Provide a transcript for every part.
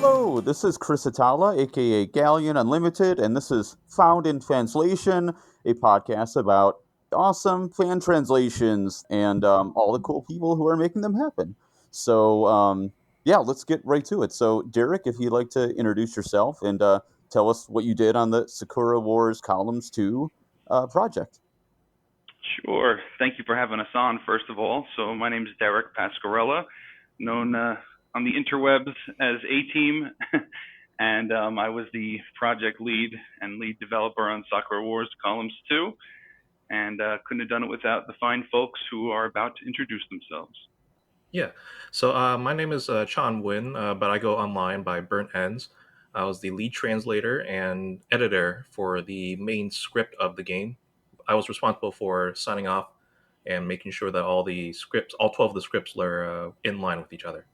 Hello, this is Chris Atala, aka Galleon Unlimited, and this is Found in Translation, a podcast about awesome fan translations and all the cool people who are making them happen. So, yeah, let's get right to it. So, Derek, if you'd like to introduce yourself and tell us what you did on the Sakura Wars Columns 2 project. Sure. Thank you for having us on, first of all. So my name is Derek Pascarella, known on the interwebs as A-Team, and I was the project lead and lead developer on Sakura Wars Columns 2, and couldn't have done it without the fine folks who are about to introduce themselves. Yeah. So my name is Chan Win, but I go online by Burntends. I was the lead translator and editor for the main script of the game. I was responsible for signing off and making sure that all the scripts, all 12 of the scripts, were in line with each other.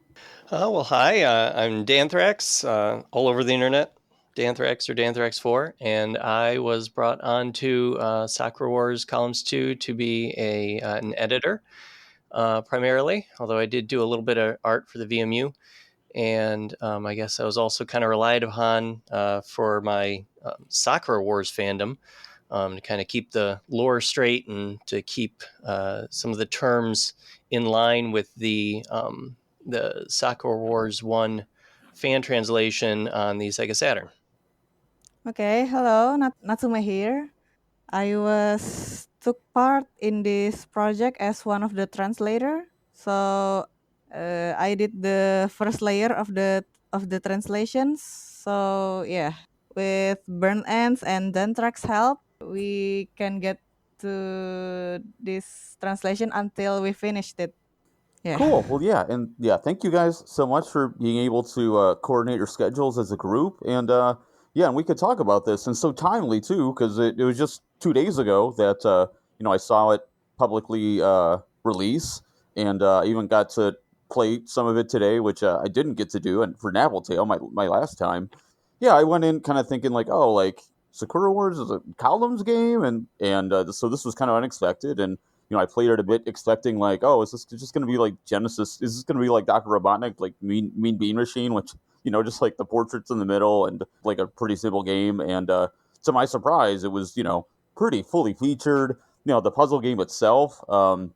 Hi, I'm Danthrax, all over the internet, Danthrax or Danthrax 4, and I was brought on to Sakura Wars Columns 2 to be an editor, primarily, although I did do a little bit of art for the VMU, and I guess I was also kind of relied upon for my Sakura Wars fandom to kind of keep the lore straight and to keep some of the terms in line with the Sakura Wars 1 fan translation on the Sega Saturn. Okay, hello, Natsume here. I was took part in this project as one of the translator. So I did the first layer of the translations. So yeah, with Burn Ends and Danthrax help, we can get to this translation until we finished it. Yeah. Cool. Well, yeah, and yeah, thank you guys so much for being able to coordinate your schedules as a group, and yeah, and we could talk about this, and so timely too, because it was just 2 days ago that I saw it publicly release, and even got to play some of it today, which I didn't get to do, and for Naveltail, my last time, yeah, I went in kind of thinking like, oh, like Sakura Wars is a columns game, and so this was kind of unexpected, and I played it a bit expecting like, oh, is this just going to be like Genesis? Is this going to be like Dr. Robotnik, like Mean Bean Machine, which, just like the portraits in the middle and like a pretty simple game. And to my surprise, it was, pretty fully featured. The puzzle game itself, was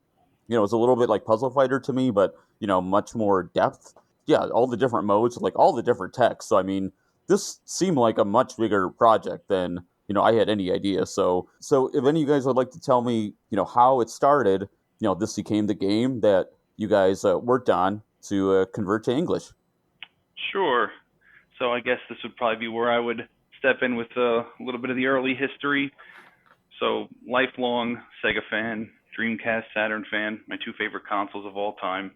a little bit like Puzzle Fighter to me, but, much more depth. Yeah, all the different modes, like all the different techs. So, I mean, this seemed like a much bigger project than I had any idea. So if any of you guys would like to tell me, how it started, this became the game that you guys worked on to convert to English. Sure. So I guess this would probably be where I would step in with a little bit of the early history. So lifelong Sega fan, Dreamcast, Saturn fan, my two favorite consoles of all time.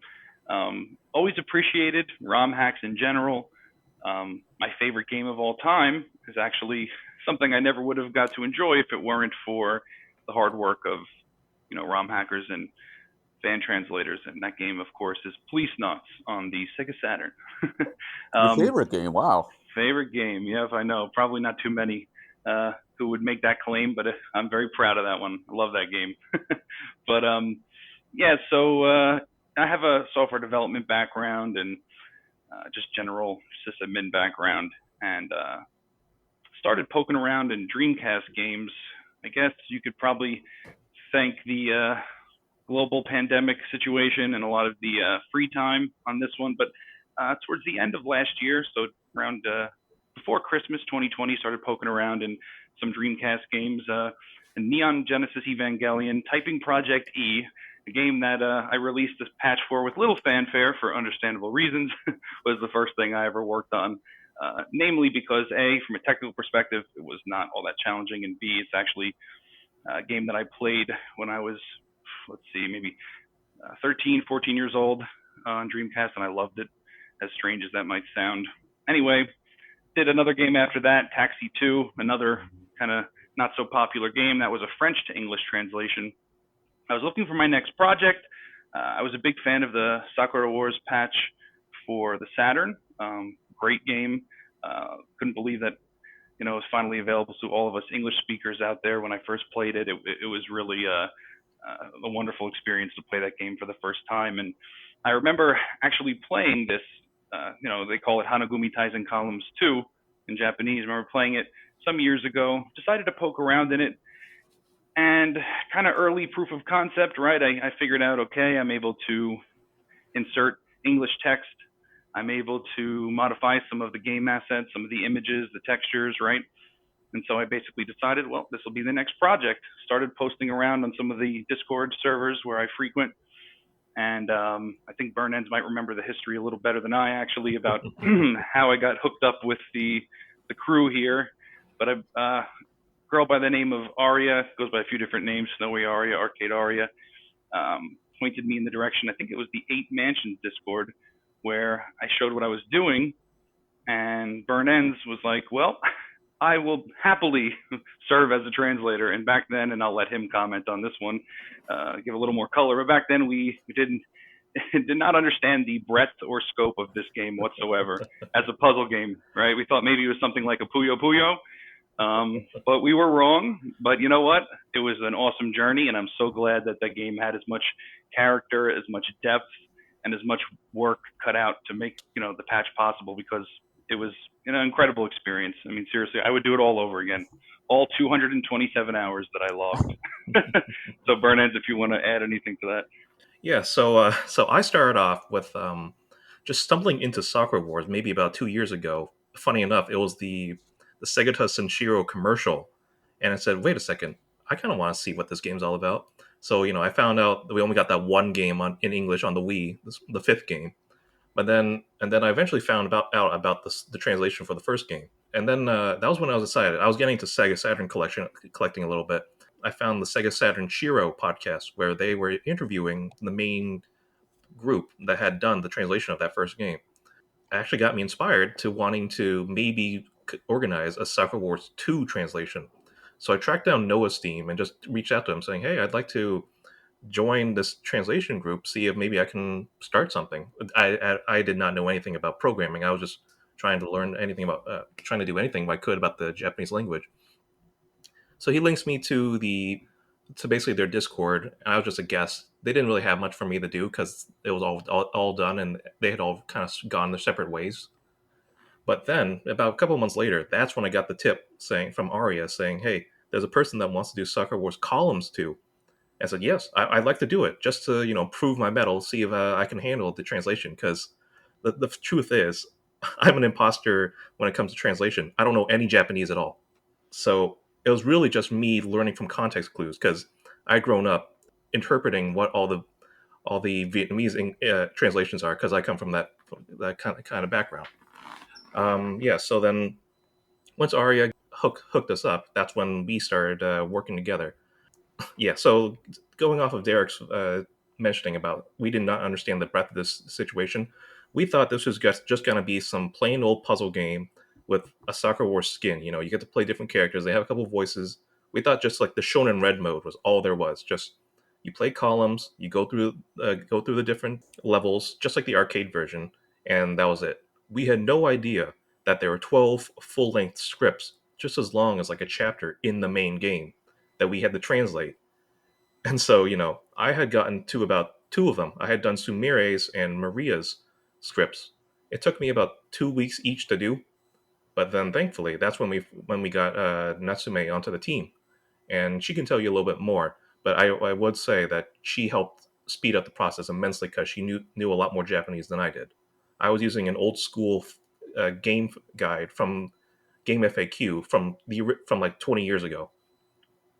Always appreciated ROM hacks in general. My favorite game of all time is actually something I never would have got to enjoy if it weren't for the hard work of, ROM hackers and fan translators. And that game, of course, is Police Nuts on the Sega Saturn. Your favorite game? Wow. Favorite game? Yes, I know. Probably not too many who would make that claim, but I'm very proud of that one. I love that game. But yeah, so I have a software development background and just general sysadmin background, and started poking around in Dreamcast games. I guess you could probably thank the global pandemic situation and a lot of the free time on this one. But towards the end of last year, so around before Christmas 2020, started poking around in some Dreamcast games. Neon Genesis Evangelion, Typing Project E, a game that I released this patch for with little fanfare for understandable reasons, was the first thing I ever worked on. Namely because A, from a technical perspective, it was not all that challenging, and B, it's actually a game that I played when I was, maybe 13, 14 years old on Dreamcast, and I loved it, as strange as that might sound. Anyway, did another game after that, Taxi 2, another kind of not so popular game. That was a French to English translation. I was looking for my next project. I was a big fan of the Sakura Wars patch for the Saturn. Great game. Couldn't believe that it was finally available to all of us English speakers out there. When I first played it, it was really a wonderful experience to play that game for the first time. And I remember actually playing this they call it Hanagumi Taisen Columns 2 in Japanese. I remember playing it some years ago, decided to poke around in it, and kind of early proof of concept, right? I figured out, okay, I'm able to insert English text. I'm able to modify some of the game assets, some of the images, the textures, right? And so I basically decided, well, this will be the next project. Started posting around on some of the Discord servers where I frequent. And I think Burntends might remember the history a little better than I actually about how I got hooked up with the crew here. But a girl by the name of Aria, goes by a few different names, Snowy Aria, Arcade Aria, pointed me in the direction, I think it was the 8 Mansions Discord, where I showed what I was doing. And Burntends was like, well, I will happily serve as a translator. And back then, and I'll let him comment on this one, give a little more color. But back then, we did not understand the breadth or scope of this game whatsoever as a puzzle game, right? We thought maybe it was something like a Puyo Puyo, but we were wrong. But you know what? It was an awesome journey, and I'm so glad that that game had as much character, as much depth, and as much work cut out to make the patch possible, because it was an incredible experience. I mean, seriously, I would do it all over again. All 227 hours that I logged. So, Burntends, if you want to add anything to that. Yeah, so I started off with just stumbling into Sakura Wars maybe about 2 years ago. Funny enough, it was the Segata Senshiro commercial, and I said, "Wait a second, I kind of want to see what this game's all about." So I found out that we only got that one game in English on the Wii, the fifth game. But then I eventually found out about the translation for the first game, and then that was when I was excited. I was getting into Sega Saturn collecting a little bit. I found the Sega Saturn Shiro podcast where they were interviewing the main group that had done the translation of that first game. It actually got me inspired to wanting to maybe organize a Sakura Wars 2 translation. So I tracked down Noah's Steam and just reached out to him saying, "Hey, I'd like to join this translation group, see if maybe I can start something." I did not know anything about programming. I was just trying to learn anything about trying to do anything I could about the Japanese language. So he links me to basically their Discord, and I was just a guest. They didn't really have much for me to do because it was all done, and they had all kind of gone their separate ways. But then, about a couple of months later, that's when I got the tip saying from Aria saying, "Hey, there's a person that wants to do Sakura Wars Columns too." I said, "Yes, I'd like to do it just to prove my mettle, see if I can handle the translation." Because the truth is, I'm an imposter when it comes to translation. I don't know any Japanese at all, so it was really just me learning from context clues. Because I'd grown up interpreting what all the Vietnamese translations are, because I come from that kind of background. Yeah, so then once Arya hooked us up, that's when we started working together. Yeah, so going off of Derek's mentioning about we did not understand the breadth of this situation, we thought this was just going to be some plain old puzzle game with a Sakura Wars skin. You get to play different characters. They have a couple of voices. We thought just like the Shonen Red mode was all there was. Just you play columns, you go through the different levels, just like the arcade version, and that was it. We had no idea that there were 12 full length scripts, just as long as like a chapter in the main game, that we had to translate. And so, I had gotten to about two of them. I had done Sumire's and Maria's scripts. It took me about 2 weeks each to do, but then thankfully, that's when we got Natsume onto the team, and she can tell you a little bit more. But I would say that she helped speed up the process immensely because she knew a lot more Japanese than I did. I was using an old school game guide from Game FAQ from like 20 years ago.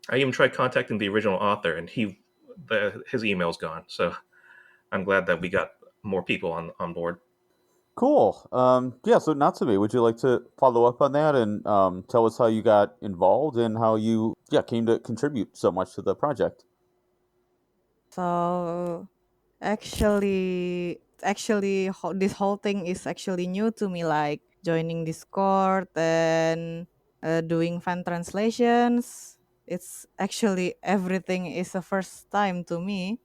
I even tried contacting the original author, and his email's gone. So I'm glad that we got more people on board. Cool. Yeah, so Natsume, would you like to follow up on that and tell us how you got involved and how you came to contribute so much to the project? So this whole thing is actually new to me, like joining Discord and doing fan translations. It's actually everything is a first time to me.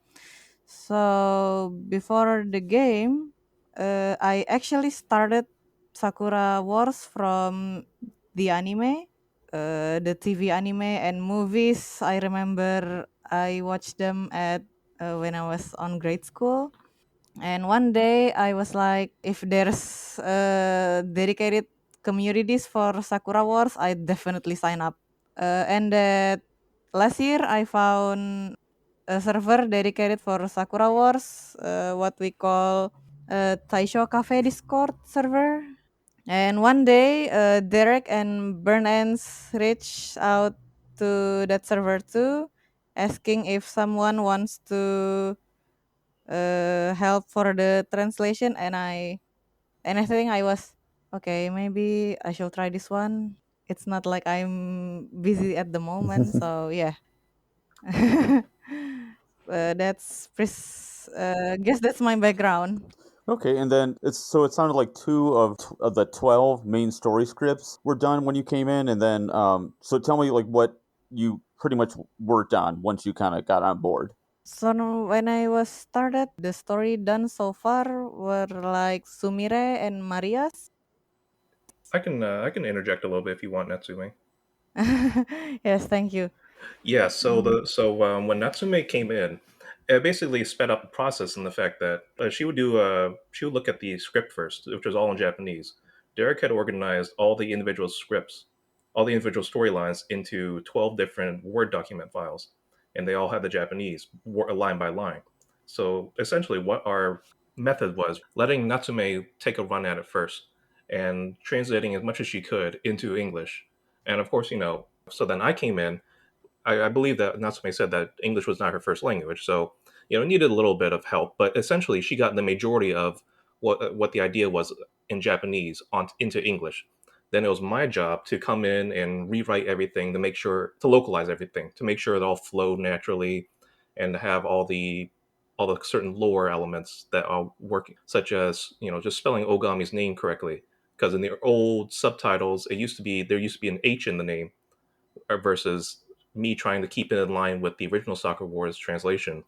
So before the game, I actually started Sakura Wars from the anime, the TV anime and movies. I remember I watched them at when I was on grade school. And one day I was like, if there's dedicated communities for Sakura Wars, I definitely sign up. And that last year I found a server dedicated for Sakura Wars, what we call Taisho Cafe Discord server. And one day, Derek and Burntends reached out to that server too, asking if someone wants to help for the translation. And I think I was okay. Maybe I should try this one. It's not like I'm busy at the moment, so yeah. Guess that's my background. Okay, and then it sounded like of the 12 main story scripts were done when you came in, and then so tell me like what you pretty much worked on once you kind of got on board. So when I was started, the story done so far were like Sumire and Marias. I can interject a little bit if you want, Natsume. Yes, thank you. Yeah, so Mm. when Natsume came in, it basically sped up the process in the fact that she would look at the script first, which was all in Japanese. Derek had organized all the individual scripts, all the individual storylines into 12 different Word document files, and they all had the Japanese line by line. So essentially, what our method was letting Natsume take a run at it first and translating as much as she could into English. And of course, so then I came in. I believe that Natsume said that English was not her first language, so needed a little bit of help. But essentially, she got the majority of what the idea was in Japanese into English. Then it was my job to come in and rewrite everything to localize everything, to make sure it all flowed naturally, and to have all the certain lore elements that are working, such as just spelling Ogami's name correctly. Because in the old subtitles, there used to be an H in the name, versus me trying to keep it in line with the original Sakura Wars translation,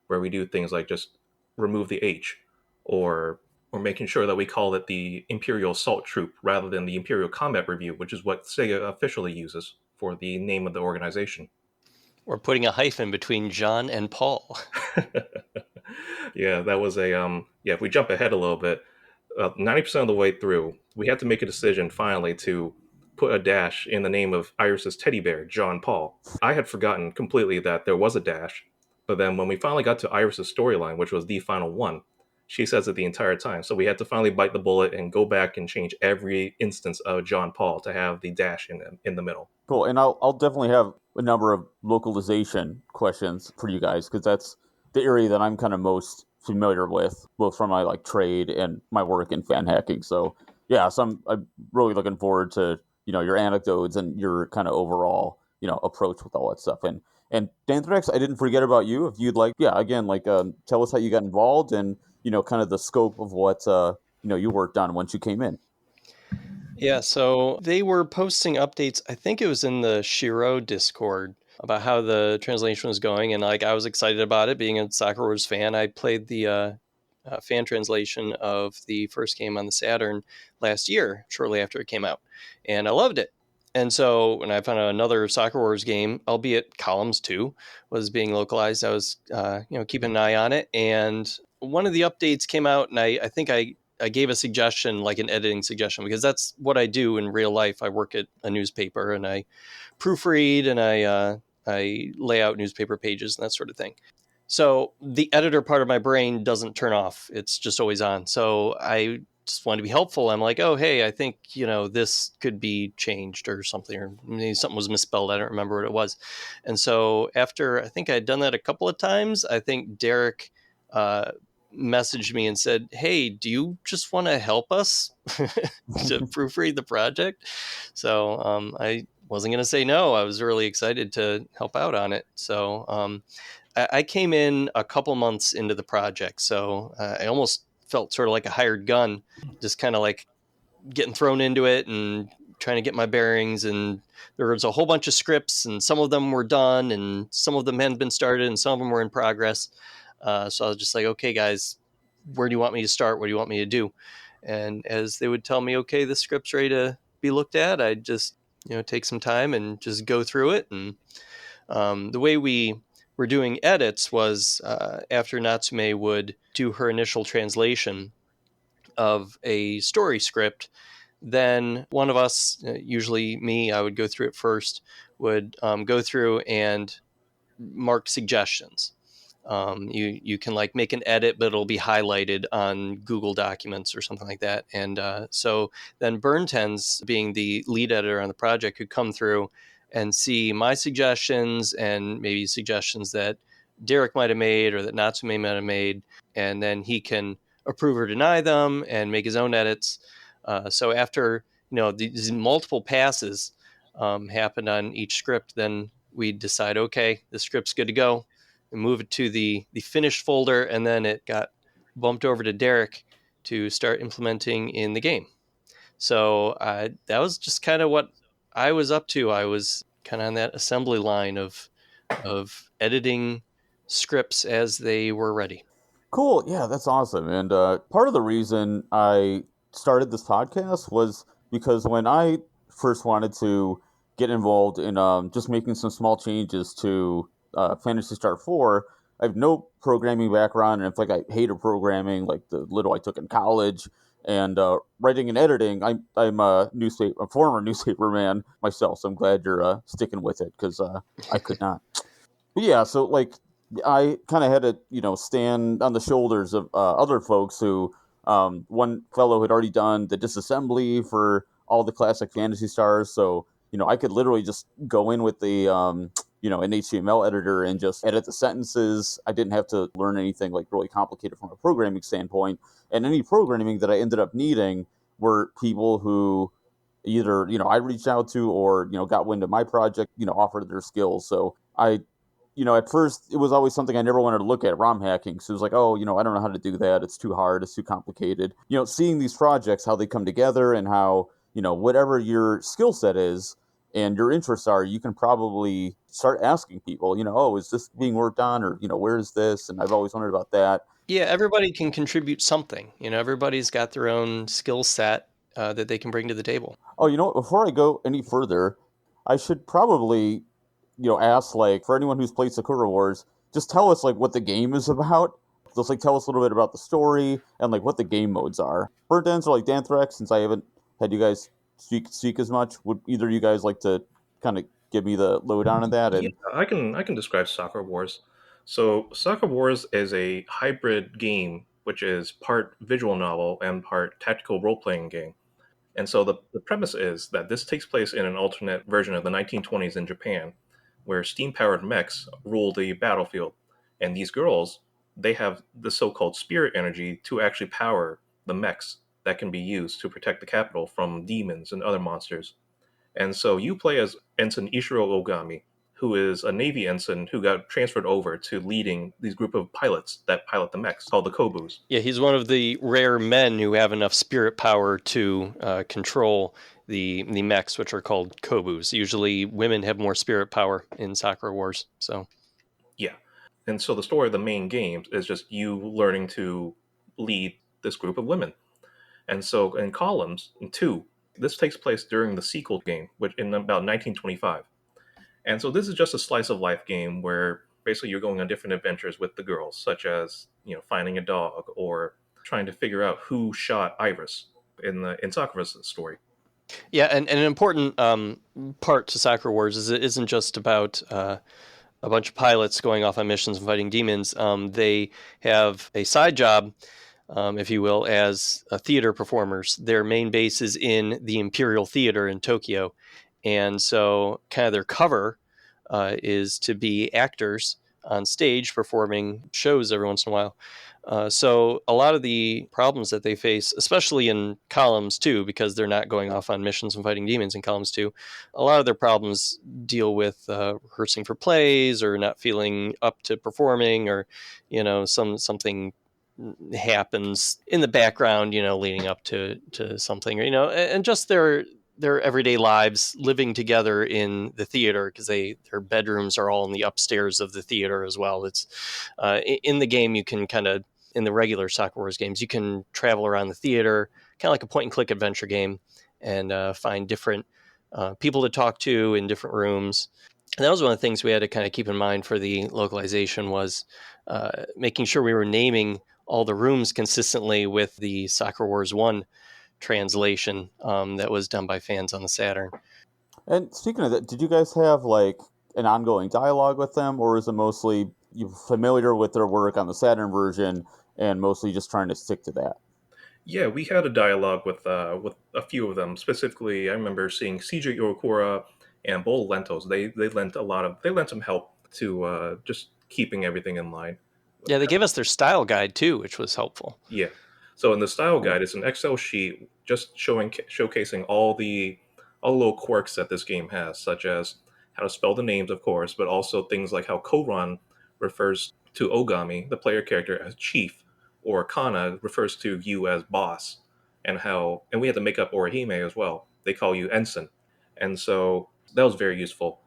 where we do things like just remove the H, or making sure that we call it the Imperial Assault Troop rather than the Imperial Combat Review, which is what SEGA officially uses for the name of the organization. We're putting a hyphen between John and Paul. Yeah, that was if we jump ahead a little bit, 90% of the way through, we had to make a decision finally to put a dash in the name of Iris's teddy bear, John Paul. I had forgotten completely that there was a dash, but then when we finally got to Iris's storyline, which was the final one, she says it the entire time. So we had to finally bite the bullet and go back and change every instance of John Paul to have the dash in the middle. Cool, and I'll definitely have a number of localization questions for you guys because that's the area that I'm kind of most familiar with, both from my like trade and my work in fan hacking. So yeah, I'm really looking forward to your anecdotes and your kind of overall approach with all that stuff. And Danthrax, I didn't forget about you. If you'd like, yeah, again, like tell us how you got involved and kind of the scope of what you worked on once you came in. Yeah, so they were posting updates. I think it was in the Shiro Discord about how the translation was going, and like I was excited about it. Being a Sakura Wars fan, I played the fan translation of the first game on the Saturn last year, shortly after it came out, and I loved it. And so when I found out another Sakura Wars game, albeit Columns 2, was being localized, I was keeping an eye on it. And one of the updates came out, and I think I gave a suggestion, like an editing suggestion, because that's what I do in real life. I work at a newspaper and I proofread and I lay out newspaper pages and that sort of thing. So the editor part of my brain doesn't turn off. It's just always on. So I just wanted to be helpful. I'm like, oh, hey, I think, this could be changed or something, or maybe something was misspelled. I don't remember what it was. And so after I think I'd done that a couple of times, I think Derek messaged me and said, hey, do you just want to help us to proofread the project? So I wasn't going to say no. I was really excited to help out on it. So I came in a couple months into the project, so I almost felt sort of like a hired gun, just kind of like getting thrown into it and trying to get my bearings. And there was a whole bunch of scripts, and some of them were done, and some of them hadn't been started, and some of them were in progress. So I was just like, okay, guys, where do you want me to start? What do you want me to do? And as they would tell me, okay, the script's ready to be looked at, I'd just take some time and just go through it. And the way we were doing edits was after Natsume would do her initial translation of a story script, then one of us, usually me, I would go through it first, would go through and mark suggestions. You can like make an edit, but it'll be highlighted on Google Documents or something like that. And so then Burntends, being the lead editor on the project, could come through and see my suggestions and maybe suggestions that Derek might have made or that Natsume might have made, and then he can approve or deny them and make his own edits. So after these multiple passes happened on each script, then we decide, okay, the script's good to go, and move it to the finished folder, and then it got bumped over to Derek to start implementing in the game. So that was just kind of what I was up to. I was kind of on that assembly line of editing scripts as they were ready. Cool. Yeah, that's awesome. And part of the reason I started this podcast was because when I first wanted to get involved in just making some small changes to Fantasy Star 4, I have no programming background. And in fact, I hated programming, like the little I took in college. And writing and editing, I'm a former newspaper man myself, so I'm glad you're sticking with it because I could not. But yeah, so like I kind of had to, stand on the shoulders of other folks who, one fellow had already done the disassembly for all the classic Fantasy Stars, so I could literally just go in with the, an HTML editor and just edit the sentences. I didn't have to learn anything like really complicated from a programming standpoint, and any programming that I ended up needing were people who either I reached out to or got wind of my project, offered their skills. So I at first it was always something I never wanted to look at, ROM hacking. So it was like, oh, I don't know how to do that. It's too hard. It's too complicated. Seeing these projects, how they come together and how, whatever your skill set is and your interests are, you can probably start asking people, oh, is this being worked on? Or, where is this? And I've always wondered about that. Yeah, everybody can contribute something. Everybody's got their own skill set that they can bring to the table. Oh, before I go any further, I should probably ask, like, for anyone who's played Sakura Wars, just tell us like what the game is about. Just like tell us a little bit about the story and like what the game modes are. Burntends or like Danthrax, since I haven't had you guys speak as much, would either of you guys like to kind of give me the lowdown on that? Yeah, And I can describe Sakura Wars. So Sakura Wars is a hybrid game, which is part visual novel and part tactical role playing game. And so the premise is that this takes place in an alternate version of the 1920s in Japan, where steam powered mechs rule the battlefield. And these girls, they have the so called spirit energy to actually power the mechs that can be used to protect the capital from demons and other monsters. And so you play as Ensign Ishiro Ogami, who is a Navy ensign who got transferred over to leading these group of pilots that pilot the mechs called the Kobus. Yeah, he's one of the rare men who have enough spirit power to control the mechs, which are called Kobus. Usually women have more spirit power in Sakura Wars. So Yeah. And so the story of the main game is just you learning to lead this group of women. And so in Columns, in 2, this takes place during the sequel game, which in about 1925. And so this is just a slice of life game where basically you're going on different adventures with the girls, such as, finding a dog or trying to figure out who shot Iris in Sakura's story. yeah, and an important part to Sakura Wars is it isn't just about a bunch of pilots going off on missions and fighting demons. They have a side job, if you will, as theater performers. Their main base is in the Imperial Theater in Tokyo. And so kind of their cover is to be actors on stage performing shows every once in a while. So a lot of the problems that they face, especially in Columns 2, because they're not going off on missions and fighting demons in Columns 2, a lot of their problems deal with rehearsing for plays or not feeling up to performing, or something happens in the background, leading up to something, or and just their everyday lives living together in the theater, because their bedrooms are all in the upstairs of the theater as well. It's in the game you can kind of, in the regular Sakura Wars games, you can travel around the theater, kind of like a point and click adventure game, and find different people to talk to in different rooms. And that was one of the things we had to kind of keep in mind for the localization was making sure we were naming all the rooms consistently with the Sakura Wars 1 translation that was done by fans on the Saturn. And speaking of that, did you guys have like an ongoing dialogue with them, or is it mostly you familiar with their work on the Saturn version and mostly just trying to stick to that? Yeah, we had a dialogue with a few of them. Specifically, I remember seeing CJ Iwakura and Bol Lentos. They lent some help to just keeping everything in line. Yeah, they gave us their style guide too, which was helpful. Yeah. So in the style guide, it's an Excel sheet just showcasing all the little quirks that this game has, such as how to spell the names, of course, but also things like how Koran refers to Ogami, the player character, as chief, or Kana refers to you as boss, and we had to make up Orihime as well. They call you ensign, and so that was very useful.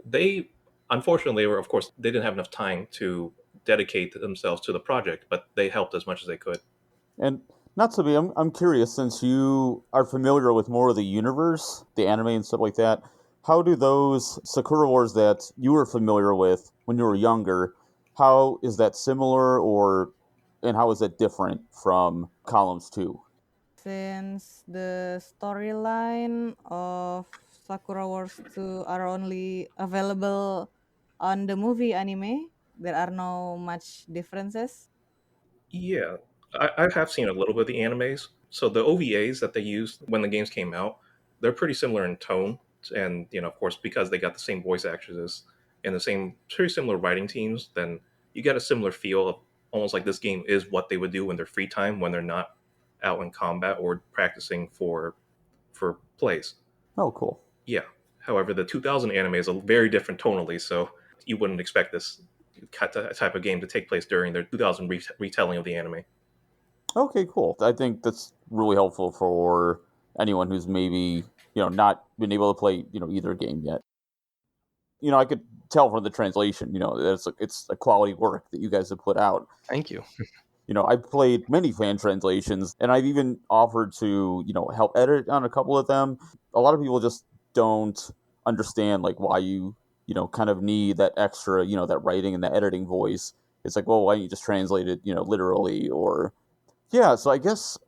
They unfortunately were, of course, they didn't have enough time to dedicate themselves to the project, but they helped as much as they could. And not to be, I'm curious since you are familiar with more of the universe, the anime and stuff like that. How do those Sakura Wars that you were familiar with when you were younger? How is that similar, or and how is that different from Columns 2? Since the storyline of Sakura Wars 2 are only available on the movie anime, there are no much differences. Yeah, I have seen a little bit of the animes. So the OVAs that they used when the games came out, they're pretty similar in tone, and of course, because they got the same voice actors and the same pretty similar writing teams, then you get a similar feel of almost like this game is what they would do in their free time when they're not out in combat or practicing for plays. Oh, cool. Yeah. However, the 2000 anime is a very different tonally, so you wouldn't expect this type of game to take place during their 2000 retelling of the anime. Okay, cool. I think that's really helpful for anyone who's maybe not been able to play either game yet. I could tell from the translation, it's a quality work that you guys have put out. Thank you. I've played many fan translations, and I've even offered to, help edit on a couple of them. A lot of people just don't understand like why you, kind of need that extra, that writing and the editing voice. It's like, well, why don't you just translate it, literally, or yeah. So I guess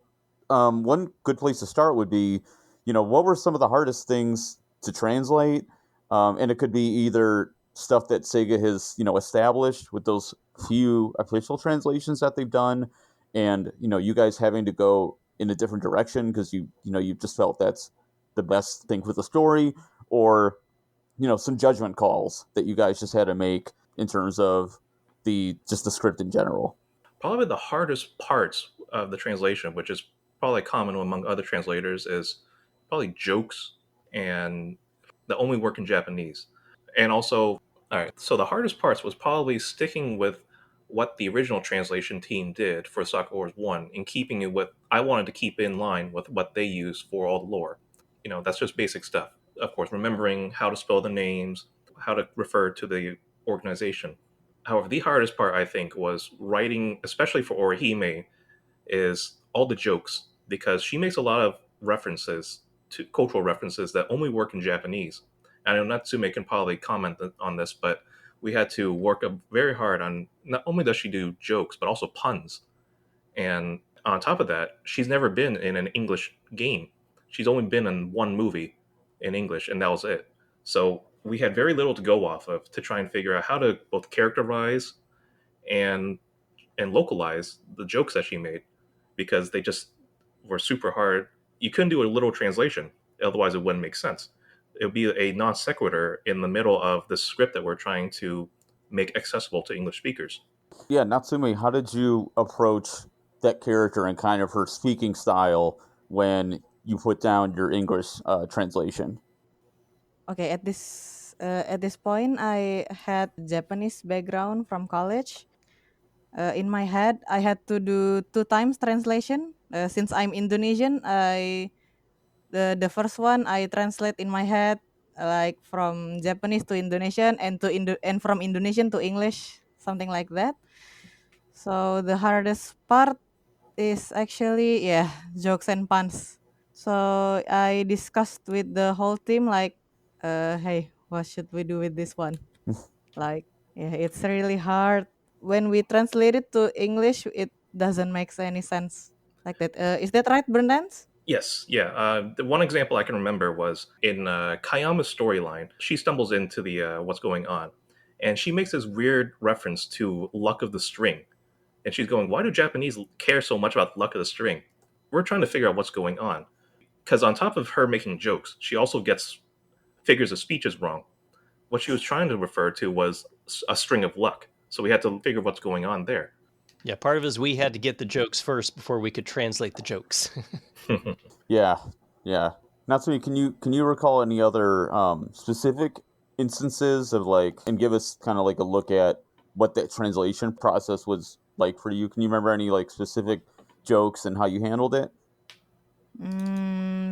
one good place to start would be, what were some of the hardest things to translate? And it could be either stuff that Sega has, established with those few official translations that they've done, and you guys having to go in a different direction because you just felt that's the best thing for the story, or some judgment calls that you guys just had to make in terms of the script in general. Probably the hardest parts of the translation, which is probably common among other translators, is probably jokes and that only work in Japanese. And also, all right, so the hardest parts was probably sticking with what the original translation team did for Sakura Wars 1 and keeping it with, I wanted to keep in line with what they use for all the lore. That's just basic stuff. Of course, remembering how to spell the names, how to refer to the organization. However, the hardest part I think was writing, especially for Orihime, is all the jokes because she makes a lot of references to cultural references that only work in Japanese. I know Natsume can probably comment on this, but we had to work very hard on not only does she do jokes, but also puns. And on top of that, she's never been in an English game. She's only been in one movie in English, and that was it. So we had very little to go off of to try and figure out how to both characterize and localize the jokes that she made because they just were super hard. You couldn't do a literal translation, otherwise it wouldn't make sense. It would be a non sequitur in the middle of the script that we're trying to make accessible to English speakers. Yeah, Natsumi, how did you approach that character and kind of her speaking style when you put down your English translation? Okay, at this point, I had Japanese background from college. In my head, I had to do two times translation. Since I'm Indonesian, the first one I translate in my head, like from Japanese to Indonesian and and from Indonesian to English, something like that. So the hardest part is actually, yeah, jokes and puns. So I discussed with the whole team like, hey, what should we do with this one? Like, yeah, it's really hard. When we translate it to English, it doesn't make any sense like that. Is that right, Burntends? Yes, yeah. The one example I can remember was in Kayama's storyline. She stumbles into the what's going on, and she makes this weird reference to luck of the string. And she's going, "Why do Japanese care so much about luck of the string?" We're trying to figure out what's going on. Because on top of her making jokes, she also gets figures of speeches wrong. What she was trying to refer to was a string of luck. So we had to figure what's going on there. Yeah, part of it is we had to get the jokes first before we could translate the jokes. Yeah, yeah. Natsumi, can you recall any other specific instances of like, and give us kind of like a look at what that translation process was like for you? Can you remember any like specific jokes and how you handled it?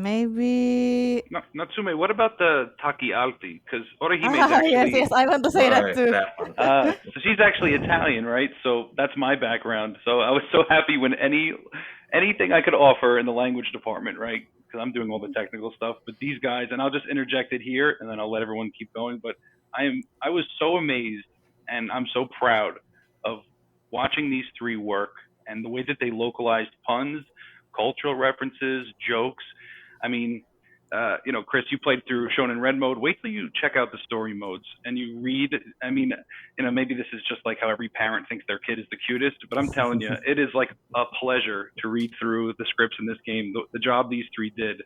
Maybe. Natsume, what about the Taki Alti? Because Orihime's Yes, actually yes, I want to say that Right, too. that one. so she's actually Italian, right? So that's my background. So I was so happy when anything I could offer in the language department, right? Because I'm doing all the technical stuff. But these guys, and I'll just interject it here, and then I'll let everyone keep going. But I was so amazed, and I'm so proud of watching these three work and the way that they localized puns, cultural references, jokes. I mean, Chris, you played through Shonen Red mode. Wait till you check out the story modes and you read. I mean, maybe this is just like how every parent thinks their kid is the cutest, but I'm telling you, it is like a pleasure to read through the scripts in this game. The job these three did.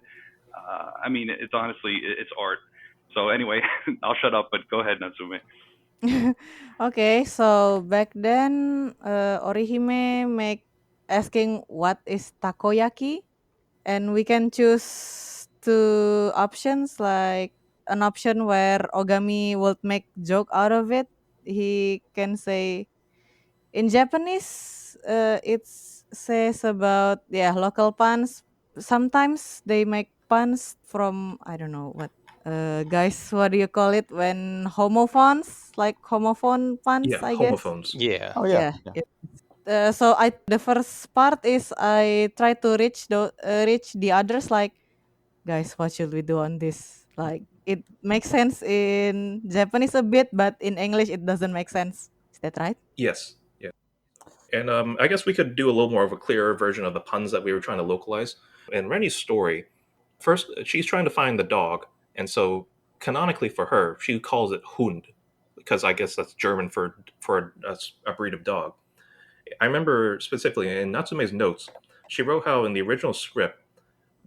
I mean, it's honestly, it's art. So anyway, I'll shut up, but go ahead, Natsume. Okay, so back then, Orihime make asking what is takoyaki, and we can choose two options, like an option where Ogami would make joke out of it. He can say in Japanese, it says about, yeah, local puns. Sometimes they make puns from, I don't know what, guys, what do you call it when homophones, like homophone puns, Yeah, I guess. homophones. Yeah. Oh yeah, Yeah. yeah. So I the first part is I try to reach the others, like, guys, what should we do on this? Like, it makes sense in Japanese a bit, but in English it doesn't make sense. Is that right? Yes, yeah. And I guess we could do a little more of a clearer version of the puns that we were trying to localize. In Rennie's story, first she's trying to find the dog, and so canonically for her, she calls it Hund, because I guess that's German for a breed of dog. I remember specifically in Natsume's notes, she wrote how in the original script,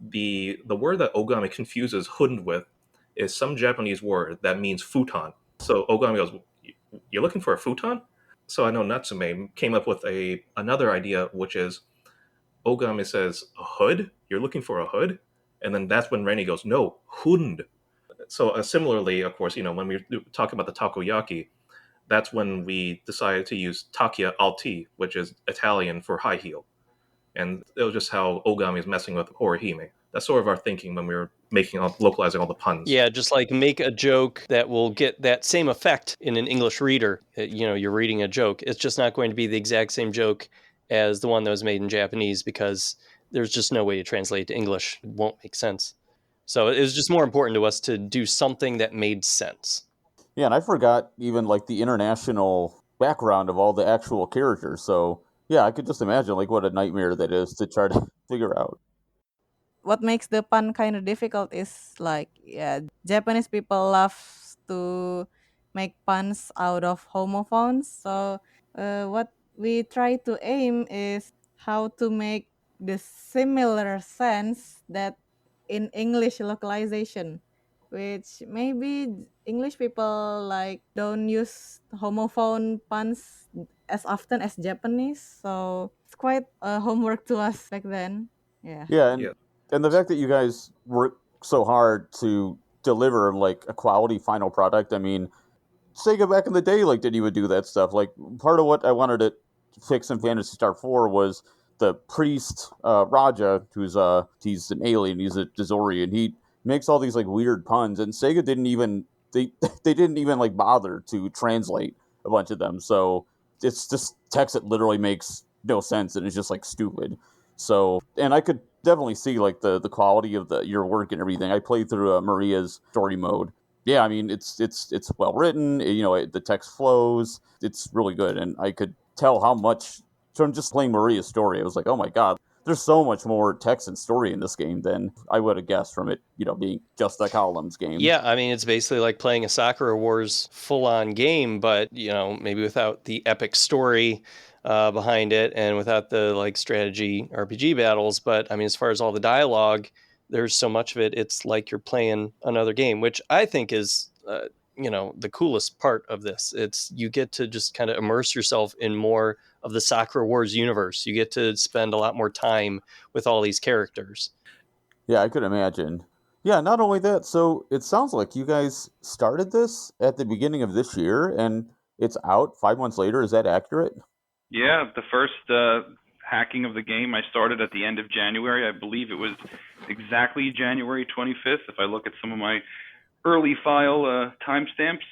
the word that Ogami confuses Hund with is some Japanese word that means futon. So Ogami goes, "You're looking for a futon?" So I know Natsume came up with another idea, which is Ogami says, "A hood? You're looking for a hood?" And then that's when Rennie goes, "No, hund." So similarly, of course, when we talk about the takoyaki, that's when we decided to use takia alti, which is Italian for high heel. And it was just how Ogami is messing with Horihime. That's sort of our thinking when we were localizing all the puns. Yeah, just like make a joke that will get that same effect in an English reader. You're reading a joke. It's just not going to be the exact same joke as the one that was made in Japanese because there's just no way to translate to English. It won't make sense. So it was just more important to us to do something that made sense. Yeah, and I forgot even like the international background of all the actual characters. So yeah, I could just imagine like what a nightmare that is to try to figure out. What makes the pun kind of difficult is, like, yeah, Japanese people love to make puns out of homophones. So what we try to aim is how to make the similar sense that in English localization, which maybe English people like don't use homophone puns as often as Japanese. So it's quite homework to us back then. Yeah. Yeah, Yeah. and the fact that you guys work so hard to deliver like a quality final product. I mean, Sega back in the day like didn't even do that stuff. Like part of what I wanted to fix in Phantasy Star 4 was the priest Raja, who's he's an alien, he's a Dazorian. He makes all these like weird puns, and Sega didn't even they didn't even like bother to translate a bunch of them. So it's just text that literally makes no sense and it's just like stupid. So, and I could definitely see like the quality of your work and everything. I played through Maria's story mode, yeah, I mean, it's well written. The text flows. It's really good, and I could tell how much from just playing Maria's story. I was like, oh my god, there's so much more text and story in this game than I would have guessed from it, being just a columns game. Yeah, I mean, it's basically like playing a Sakura Wars full-on game, but maybe without the epic story behind it and without the like strategy RPG battles. But I mean, as far as all the dialogue, there's so much of it. It's like you're playing another game, which I think is the coolest part of this. It's you get to just kind of immerse yourself in more of the Sakura Wars universe. You get to spend a lot more time with all these characters. Yeah, I could imagine. Yeah, not only that, so it sounds like you guys started this at the beginning of this year, and it's out 5 months later. Is that accurate? Yeah, the first hacking of the game I started at the end of January. I believe it was exactly January 25th. If I look at some of my early file timestamps,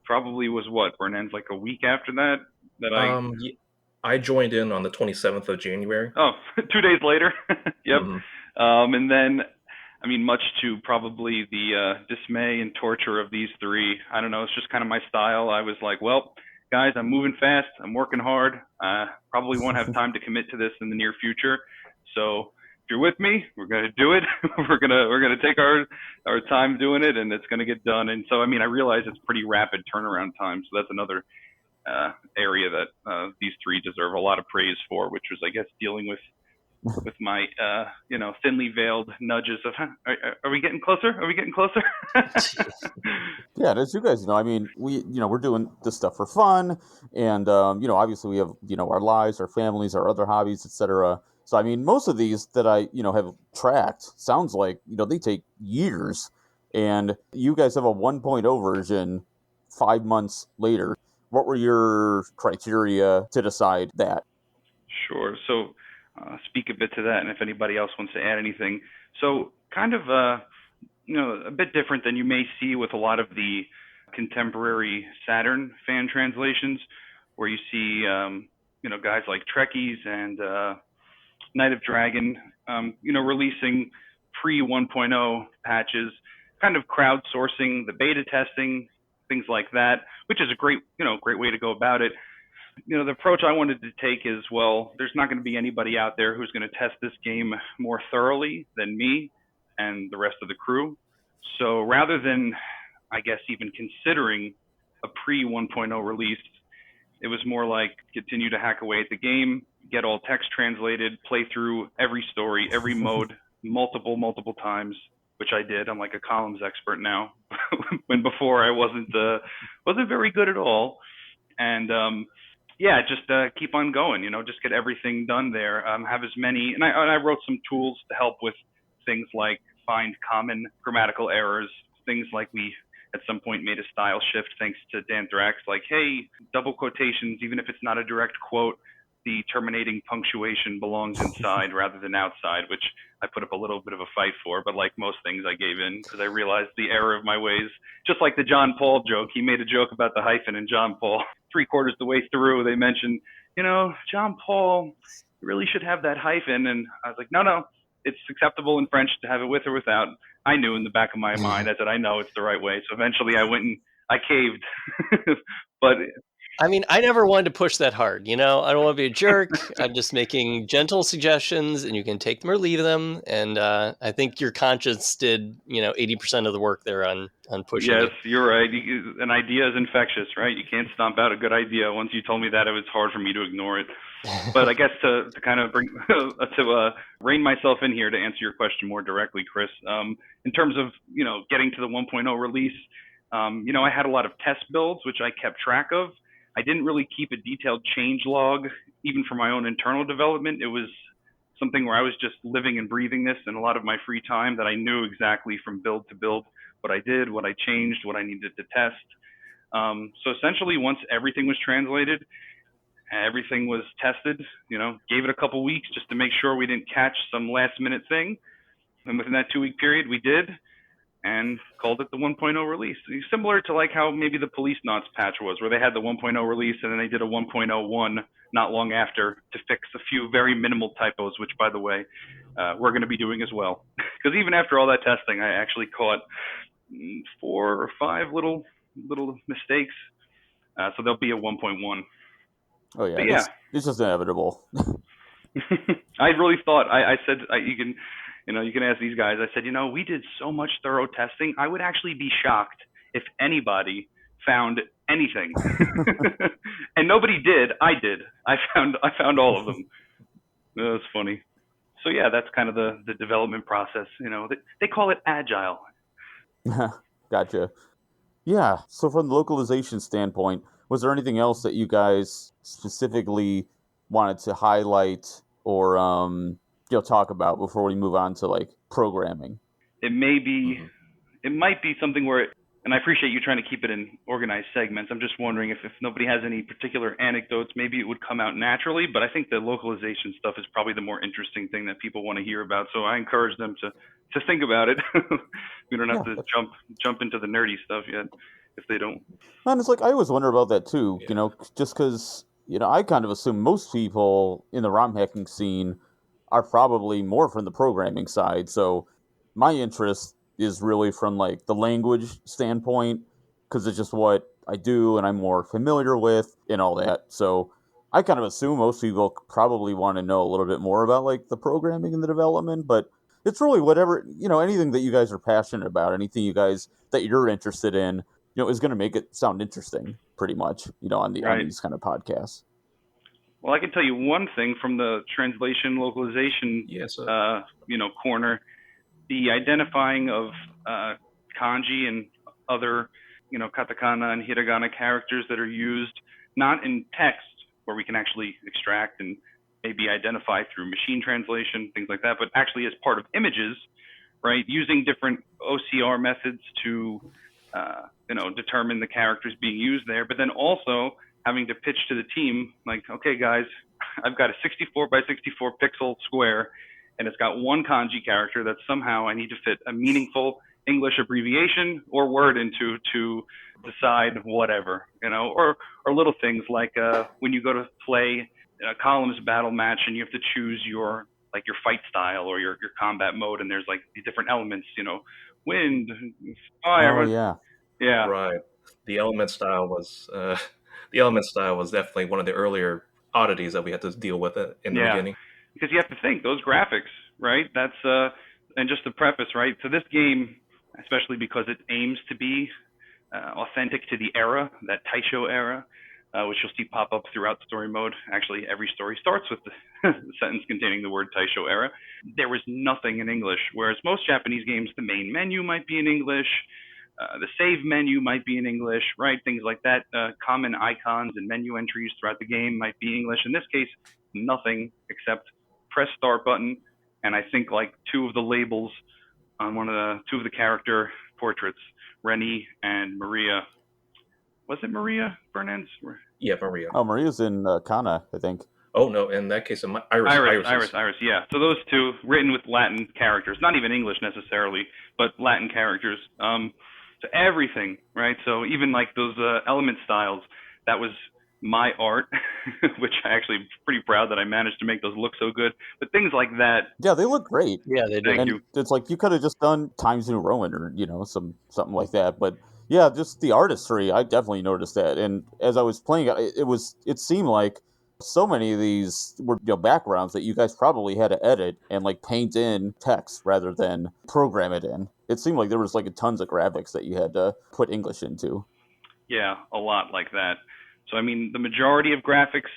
probably was what, Burntends, like a week after that I joined in on the 27th of January. Oh, 2 days later. Yep. Mm-hmm. And then, I mean, much to probably the dismay and torture of these three, I don't know, it's just kind of my style. I was like, well, guys, I'm moving fast. I'm working hard. Probably won't have time to commit to this in the near future. So if you're with me, we're going to do it. we're gonna take our time doing it, and it's going to get done. And so, I mean, I realize it's pretty rapid turnaround time. So that's another area that these three deserve a lot of praise for, which was, I guess, dealing with my thinly veiled nudges of, are we getting closer? Are we getting closer? Yeah, as you guys know, I mean, we're doing this stuff for fun, and obviously we have our lives, our families, our other hobbies, etc. So I mean, most of these that I have tracked sounds like they take years, and you guys have a 1.0 version 5 months later. What were your criteria to decide that? Sure. So speak a bit to that, and if anybody else wants to add anything. So kind of a bit different than you may see with a lot of the contemporary Saturn fan translations, where you see guys like Trekkies and Night of Dragon releasing pre 1.0 patches, kind of crowdsourcing the beta testing, things like that, which is a great way to go about it. The approach I wanted to take is, well, there's not going to be anybody out there who's going to test this game more thoroughly than me and the rest of the crew. So rather than, I guess, even considering a pre 1.0 release, it was more like continue to hack away at the game, get all text translated, play through every story, every mode multiple times, which I did. I'm like a columns expert now, when before I wasn't very good at all. And just keep on going. Just get everything done there. Have as many, and I wrote some tools to help with things like find common grammatical errors, things like we at some point made a style shift thanks to Danthrax, like, hey, double quotations, even if it's not a direct quote, the terminating punctuation belongs inside rather than outside, which I put up a little bit of a fight for, but like most things I gave in because I realized the error of my ways. Just like the John Paul joke, he made a joke about the hyphen in John Paul. 3/4 the way through, they mentioned, John Paul really should have that hyphen, and I was like, no, it's acceptable in French to have it with or without. I knew in the back of my mind, I said, I know it's the right way. So eventually I went and I caved. But I mean, I never wanted to push that hard. I don't want to be a jerk. I'm just making gentle suggestions, and you can take them or leave them. And I think your conscience did, 80% of the work there on pushing. Yes, you're right. An idea is infectious, right? You can't stomp out a good idea. Once you told me that, it was hard for me to ignore it. But I guess to kind of bring rein myself in here to answer your question more directly, Chris. In terms of getting to the 1.0 release, I had a lot of test builds which I kept track of. I didn't really keep a detailed change log, even for my own internal development. It was something where I was just living and breathing this in a lot of my free time, that I knew exactly from build to build what I did, what I changed, what I needed to test. So essentially, once everything was translated, everything was tested, gave it a couple weeks just to make sure we didn't catch some last minute thing. And within that 2-week period, we did, and called it the 1.0 release. Similar to like how maybe the Police Knots patch was, where they had the 1.0 release and then they did a 1.01 not long after to fix a few very minimal typos, which, by the way, we're going to be doing as well. Because even after all that testing, I actually caught 4 or 5 little mistakes. So there'll be a 1.1. Oh yeah, But yeah. it's just inevitable. I really thought I said you can ask these guys. I said, we did so much thorough testing. I would actually be shocked if anybody found anything. And nobody did. I did. I found all of them. That was funny. So yeah, that's kind of the development process. They call it agile. Gotcha. Yeah. So from the localization standpoint, was there anything else that you guys specifically wanted to highlight or talk about before we move on to like programming? It might be something where, and I appreciate you trying to keep it in organized segments. I'm just wondering if nobody has any particular anecdotes, maybe it would come out naturally. But I think the localization stuff is probably the more interesting thing that people want to hear about. So I encourage them to think about it. We don't have to jump into the nerdy stuff yet if they don't. And it's like I always wonder about that too. Yeah. Just because I kind of assume most people in the ROM hacking scene are probably more from the programming side. So my interest is really from like the language standpoint because it's just what I do and I'm more familiar with and all that. So I kind of assume most people probably want to know a little bit more about like the programming and the development, but it's really whatever, anything that you guys are passionate about, anything you guys that you're interested in, is going to make it sound interesting pretty much, on these kind of podcasts. Well, I can tell you one thing from the translation localization, corner. The identifying of kanji and other, katakana and hiragana characters that are used not in text, where we can actually extract and maybe identify through machine translation, things like that, but actually as part of images, right? Using different OCR methods to, determine the characters being used there, but then also having to pitch to the team, like, okay, guys, I've got a 64 by 64 pixel square, and it's got one kanji character that somehow I need to fit a meaningful English abbreviation or word into to decide whatever, or little things like when you go to play a columns battle match and you have to choose your fight style or your combat mode, and there's like these different elements, wind, fire. Oh yeah. Right. The element style was definitely one of the earlier oddities that we had to deal with in the beginning. Because you have to think those graphics, right? That's and just the preface, right? So this game, especially because it aims to be authentic to the era, that Taisho era, which you'll see pop up throughout story mode. Actually, every story starts with the sentence containing the word Taisho era. There was nothing in English, whereas most Japanese games, the main menu might be in English. The save menu might be in English, right? Things like that. Common icons and menu entries throughout the game might be English. In this case, nothing except press start button, and I think like two of the labels on two of the character portraits, Rennie and Maria. Was it Maria Burntends? Yeah, Maria. Oh, Maria's in Kana, I think. Oh no, in that case, Iris. Yeah. So those two written with Latin characters, not even English necessarily, but Latin characters. So everything, right? So even like those element styles, that was my art, which I actually am pretty proud that I managed to make those look so good. But things like that. Yeah, they look great. Yeah, they do. Thank you. It's like you could have just done Times New Roman or something like that. But yeah, just the artistry, I definitely noticed that. And as I was playing it seemed like so many of these were backgrounds that you guys probably had to edit and like paint in text rather than program it in. It seemed like there was like tons of graphics that you had to put English into. Yeah, a lot like that. So I mean, the majority of graphics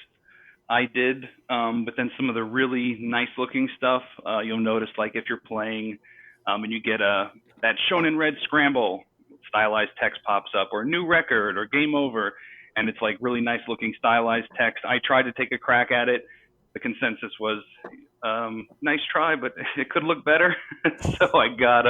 I did, but then some of the really nice looking stuff, you'll notice like if you're playing and you get that Shonen Red Scramble, stylized text pops up, or new record, or game over, and it's like really nice looking stylized text. I tried to take a crack at it. The consensus was nice try, but it could look better. So I got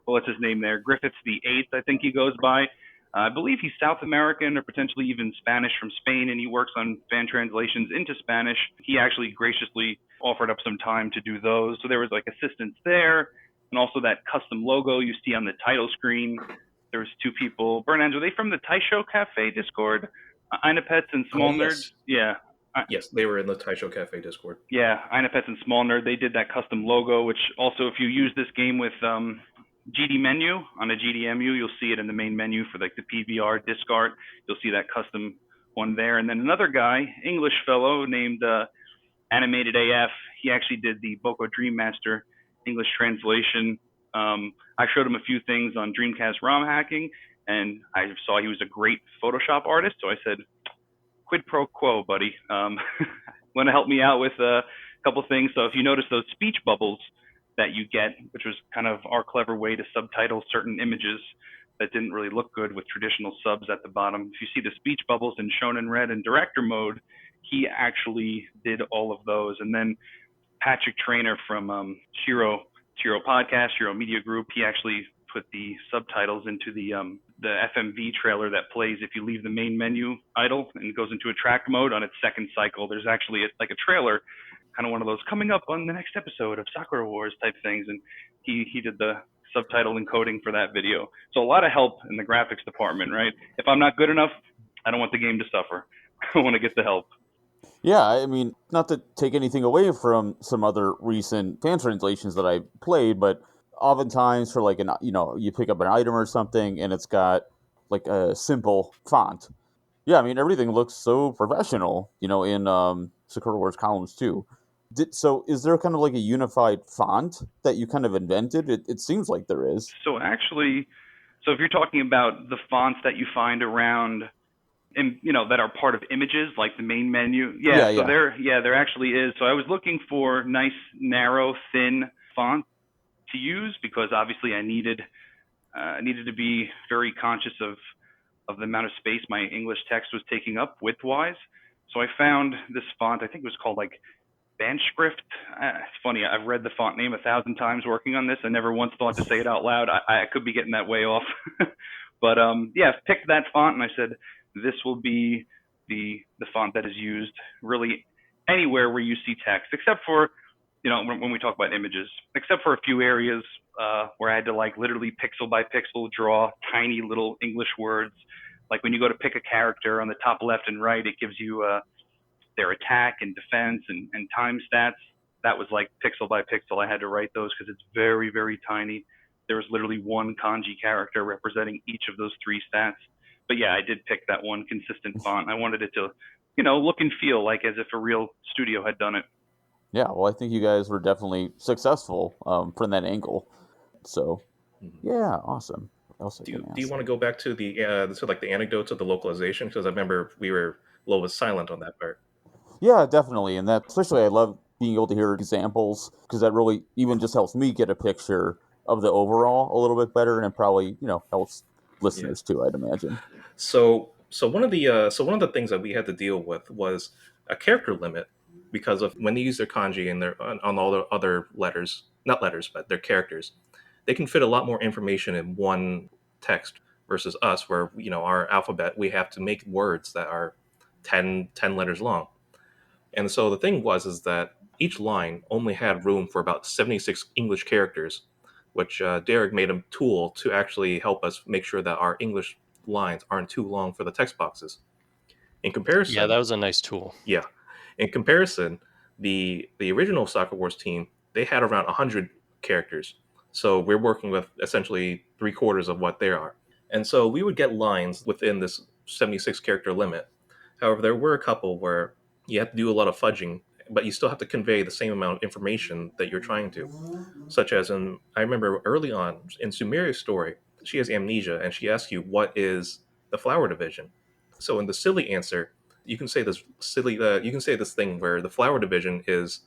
what's his name there? Griffiths the Eighth, I think he goes by. I believe he's South American or potentially even Spanish from Spain, and he works on fan translations into Spanish. He actually graciously offered up some time to do those. So there was like assistance there, and also that custom logo you see on the title screen. There was two people. Burntends, are they from the Taisho Cafe Discord? Inapets and Small Nerd? Yeah. Yes, they were in the Taisho Cafe Discord. Yeah, Inapets and Small Nerd, they did that custom logo, which also if you use this game with GD menu. On a GDMU, you'll see it in the main menu for like the PVR disc art. You'll see that custom one there. And then another guy, English fellow named Animated AF, he actually did the Boko Dream Master English translation. I showed him a few things on Dreamcast ROM hacking, and I saw he was a great Photoshop artist. So I said, quid pro quo, buddy. Want to help me out with a couple things? So if you notice those speech bubbles that you get, which was kind of our clever way to subtitle certain images that didn't really look good with traditional subs at the bottom. If you see the speech bubbles in Shonen Red and director mode, he actually did all of those. And then Patrick Trainer from Shiro Podcast, Shiro Media Group, he actually put the subtitles into the FMV trailer that plays if you leave the main menu idle and goes into a track mode on its second cycle. There's actually like a trailer, kind of one of those coming up on the next episode of Sakura Wars type things, and he did the subtitle encoding for that video. So a lot of help in the graphics department, right? If I'm not good enough, I don't want the game to suffer. I want to get the help. Yeah, I mean, not to take anything away from some other recent fan translations that I played, but oftentimes for like you pick up an item or something and it's got like a simple font. Yeah, I mean, everything looks so professional, in Sakura Wars Columns too. So is there kind of like a unified font that you kind of invented? It seems like there is. So actually, if you're talking about the fonts that you find around, that are part of images, like the main menu, there actually is. So I was looking for nice, narrow, thin font to use because obviously I needed to be very conscious of the amount of space my English text was taking up width-wise. So I found this font. I think it was called like Bandscript. It's funny. I've read the font name 1,000 times working on this. I never once thought to say it out loud. I could be getting that way off. But picked that font and I said, this will be the font that is used really anywhere where you see text, except for, when we talk about images, except for a few areas where I had to like literally pixel by pixel draw tiny little English words. Like when you go to pick a character on the top left and right, it gives you their attack and defense and time stats. That was like pixel by pixel. I had to write those because it's very, very tiny. There was literally one kanji character representing each of those three stats. But yeah, I did pick that one consistent font. I wanted it to, look and feel like as if a real studio had done it. Yeah, well, I think you guys were definitely successful from that angle. So, yeah, awesome. Do you want to go back to the anecdotes of the localization? Because I remember we were a little bit silent on that part. Yeah, definitely, and that especially I love being able to hear examples because that really even just helps me get a picture of the overall a little bit better, and it probably helps listeners too, I'd imagine. So one of the things that we had to deal with was a character limit because of when they use their kanji and their on all the other letters, not letters, but their characters, they can fit a lot more information in one text versus us, where our alphabet, we have to make words that are 10 letters long. And so the thing is that each line only had room for about 76 English characters, which Derek made a tool to actually help us make sure that our English lines aren't too long for the text boxes. In comparison, yeah, that was a nice tool. Yeah, in comparison, the original Sakura Wars team, they had around 100 characters, so we're working with essentially 3/4 of what they are, and so we would get lines within this 76 character limit. However, there were a couple where you have to do a lot of fudging, but you still have to convey the same amount of information that you're trying to. Such as I remember early on in Sumeria's story, she has amnesia and she asks you, what is the flower division? So in the silly answer, you can say this thing where the flower division is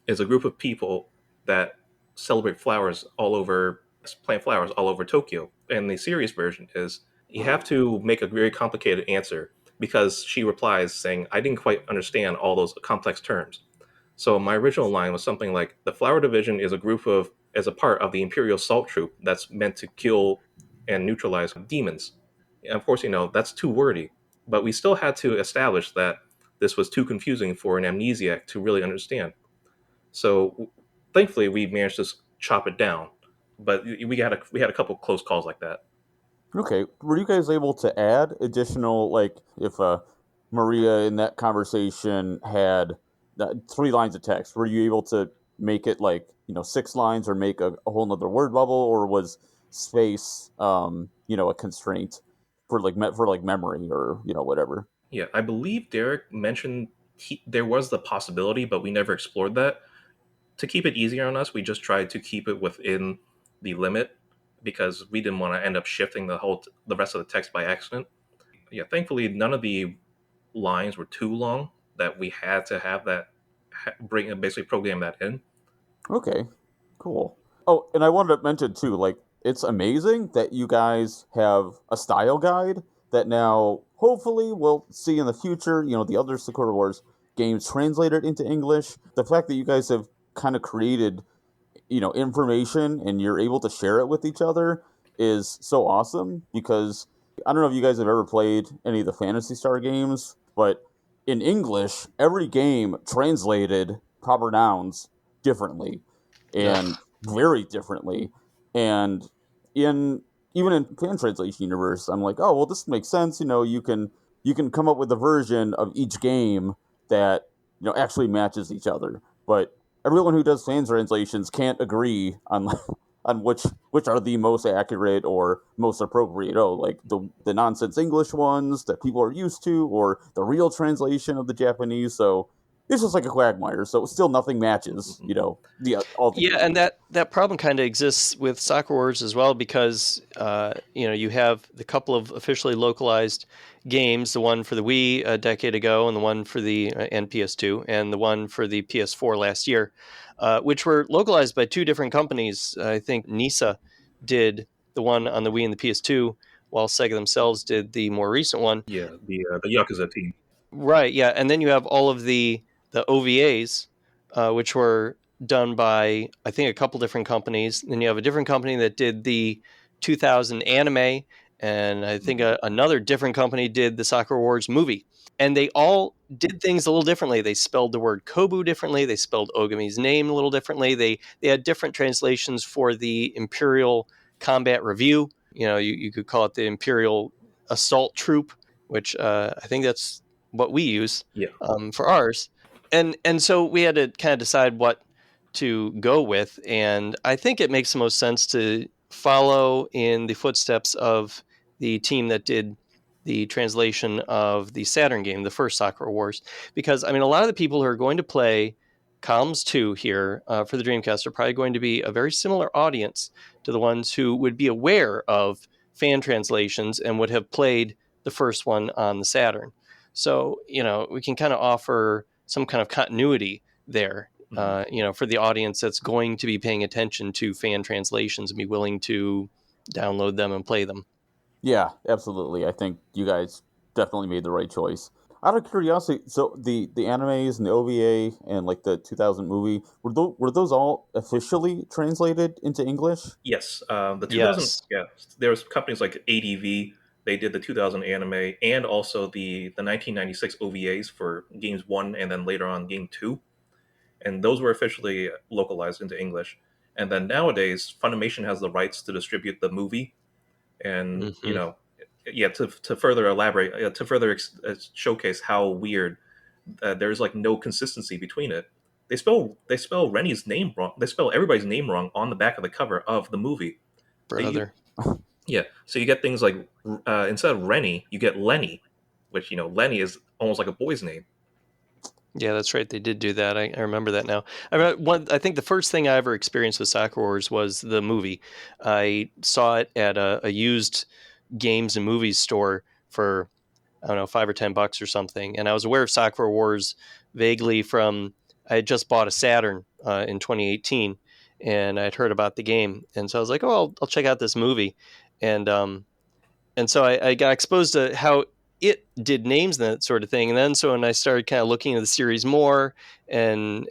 a group of people that celebrate plant flowers all over Tokyo. And the serious version is you have to make a very complicated answer because she replies saying, I didn't quite understand all those complex terms. So my original line was something like, the flower division is a part of the Imperial Salt Troop that's meant to kill and neutralize demons. And of course, that's too wordy, but we still had to establish that this was too confusing for an amnesiac to really understand. So thankfully we managed to chop it down, but we had a couple close calls like that. Okay, were you guys able to add additional, like, if Maria in that conversation had 3 lines of text, were you able to make it like 6 lines or make a whole nother word bubble, or was space, a constraint for like memory or whatever. Yeah, I believe Derek mentioned there was the possibility, but we never explored that. To keep it easier on us, we just tried to keep it within the limit because we didn't want to end up shifting the rest of the text by accident. Yeah, thankfully none of the lines were too long that we had to have that bring basically program that in. Okay, cool. Oh, and I wanted to mention too, like it's amazing that you guys have a style guide that now hopefully we'll see in the future. The other Sakura Wars games translated into English. The fact that you guys have kind of created information and you're able to share it with each other is so awesome because I don't know if you guys have ever played any of the Fantasy Star games, but in English, every game translated proper nouns differently and Ugh. very differently. And in even in fan translation universe, I'm like, oh well, this makes sense. You can come up with a version of each game that actually matches each other. But everyone who does fan translations can't agree on on which are the most accurate or most appropriate. Oh, like the nonsense English ones that people are used to, or the real translation of the Japanese. So it's just like a quagmire. So still nothing matches. All the Yeah, games. and that problem kind of exists with Sakura Wars as well because you have the couple of officially localized games, the one for the Wii a decade ago, and the one for the and PS2, and the one for the PS4 last year, which were localized by two different companies. I think NISA did the one on the Wii and the PS2, while Sega themselves did the more recent one. Yeah, the Yakuza team. Right, yeah, and then you have all of the OVAs, which were done by I think a couple different companies. Then you have a different company that did the 2000 anime, and I think another different company did the Sakura Wars movie. And they all did things a little differently. They spelled the word Kobu differently. They spelled Ogami's name a little differently. They had different translations for the Imperial Combat Review. You could call it the Imperial Assault Troop, which I think that's what we use Yeah. for ours. And so we had to kind of decide what to go with, and I think it makes the most sense to follow in the footsteps of the team that did the translation of the Saturn game, the first Sakura Wars, because I mean a lot of the people who are going to play Columns 2 here for the Dreamcast are probably going to be a very similar audience to the ones who would be aware of fan translations and would have played the first one on the Saturn. So, we can kind of offer some kind of continuity there, for the audience that's going to be paying attention to fan translations and be willing to download them and play them. Yeah, absolutely. I think you guys definitely made the right choice. Out of curiosity, so the animes and the OVA and like the 2000 movie were those all officially translated into English? Yes, the 2000. Yes. Yeah, there was companies like ADV. They did the 2000 anime and also the 1996 OVAs for games one and then later on game two, and those were officially localized into English. And then nowadays, Funimation has the rights to distribute the movie, and Hmm. yeah, to further elaborate, to further showcase how weird there's like no consistency between it. They spell Rennie's name wrong. They spell everybody's name wrong on the back of the cover of the movie. They Brother. Yeah, so you get things like instead of Rennie, you get Lenny, which Lenny is almost like a boy's name. Yeah, that's right. They did do that. I remember that now. I think the first thing I ever experienced with Sakura Wars was the movie. I saw it at a used games and movies store for I don't know, $5 or $10 or something. And I was aware of Sakura Wars vaguely from I had just bought a Saturn in 2018, and I'd heard about the game, and so I was like, oh, I'll check out this movie, and so I got exposed to how it did names and that sort of thing. And then so when I started kind of looking at the series more and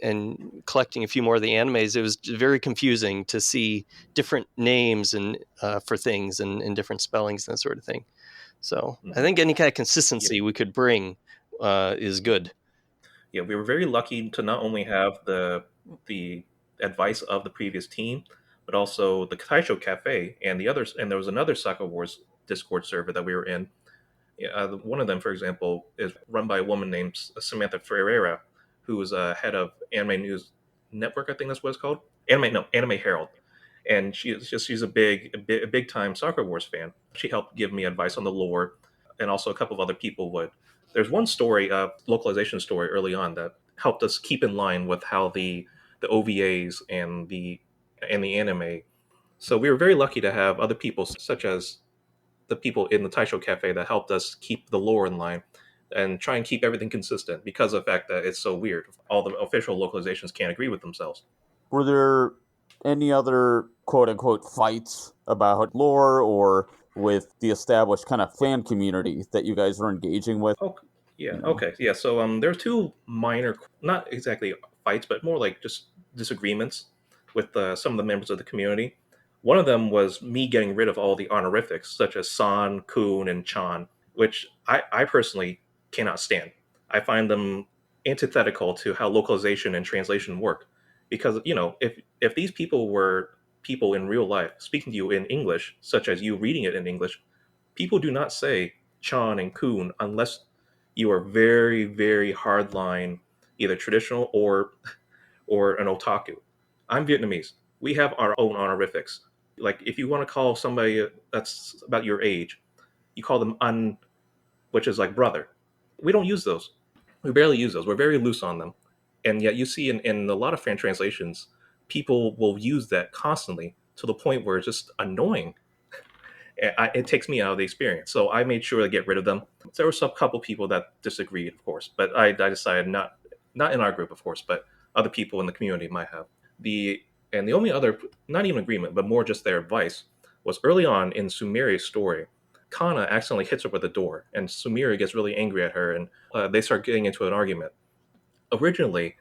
collecting a few more of the animes, it was very confusing to see different names and for things and different spellings and that sort of thing. So I Mhm. think any kind of Yeah, consistency we could bring is good. yeah, we were very lucky to not only have the advice of the previous team, but also the Taisho Cafe and the others. And there was another Sakura Wars Discord server that we were in. Yeah, one of them, for example, is run by a woman named Samantha Ferreira, who is head of Anime News Network. I think that's what it's called. Anime Herald. and she's a big time Sakura Wars fan. She helped give me advice on the lore, and also a couple of other people would. There's one story, localization story early on that helped us keep in line with how the OVAs and the anime. So we were very lucky to have other people, such as the people in the Taisho Cafe, that helped us keep the lore in line and try and keep everything consistent because of the fact that it's so weird. All the official localizations can't agree with themselves. Were there any other quote unquote fights about lore or with the established kind of fan community that you guys were engaging with? Oh, yeah. You know? Okay. Yeah. So there are two minor, not exactly fights, but more like just disagreements with some of the members of the community. One of them was me getting rid of all the honorifics, such as San, Kun, and Chan, which I personally cannot stand. I find them antithetical to how localization and translation work. Because, if these people were people in real life speaking to you in English, such as you reading it in English, people do not say Chan and Kun unless you are very, very hardline, either traditional or an otaku. I'm Vietnamese. We have our own honorifics. Like if you want to call somebody that's about your age, you call them un, which is like brother. We don't use those. We barely use those. We're very loose on them. And yet you see in a lot of fan translations, people will use that constantly to the point where it's just annoying. It takes me out of the experience. So I made sure to get rid of them. There were some couple people that disagreed, of course, but I decided not in our group, of course, but other people in the community might have. The only other, not even agreement, but more just their advice, was early on in Sumeri's story. Kana accidentally hits her with a door, and Sumeri gets really angry at her, and they start getting into an argument. Originally,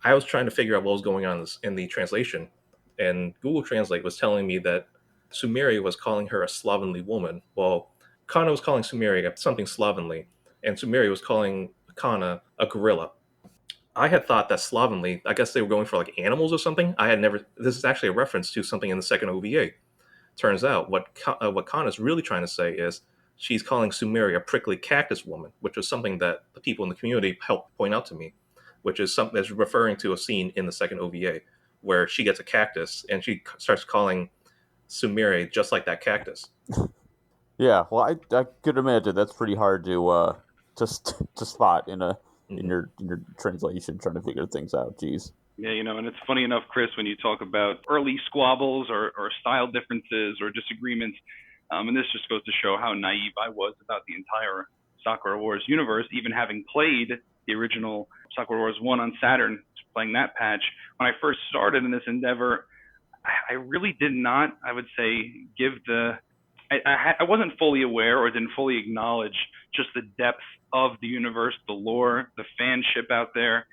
I was trying to figure out what was going on in the translation, and Google Translate was telling me that Sumeri was calling her a slovenly woman. Well, Kana was calling Sumeri something slovenly, and Sumeri was calling Kana a gorilla. I had thought that slovenly, I guess they were going for like animals or something. I had never, this is actually a reference to something in the second OVA. Turns out what Kana's really trying to say is she's calling Sumeri a prickly cactus woman, which was something that the people in the community helped point out to me, which is something that's referring to a scene in the second OVA where she gets a cactus and she starts calling Sumeri just like that cactus. Yeah, well, I could imagine that's pretty hard to to spot in your translation, trying to figure things out. Jeez. Yeah, and it's funny enough, Chris, when you talk about early squabbles or style differences or disagreements, and this just goes to show how naive I was about the entire Sakura Wars universe, even having played the original Sakura Wars 1 on Saturn, playing that patch. When I first started in this endeavor, I really did not, I would say, give the. I wasn't fully aware or didn't fully acknowledge just the depth of the universe, the lore, the fanship out there.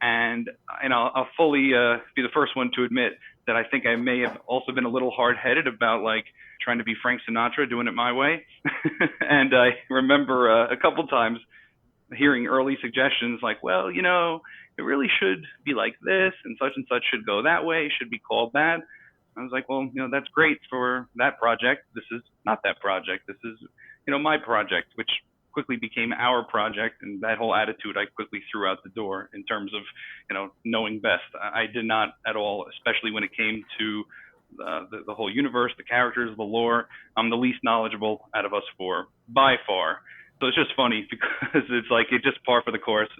And I'll fully be the first one to admit that I think I may have also been a little hard-headed about like trying to be Frank Sinatra, doing it my way. And I remember a couple times hearing early suggestions like, well, it really should be like this, and such should go that way, should be called that. I was like, well, that's great for that project. This is not that project. This is, my project, which quickly became our project, and that whole attitude I quickly threw out the door in terms of, knowing best. I did not at all, especially when it came to the whole universe, the characters, the lore. I'm the least knowledgeable out of us four, by far. So it's just funny because it's like it's just par for the course,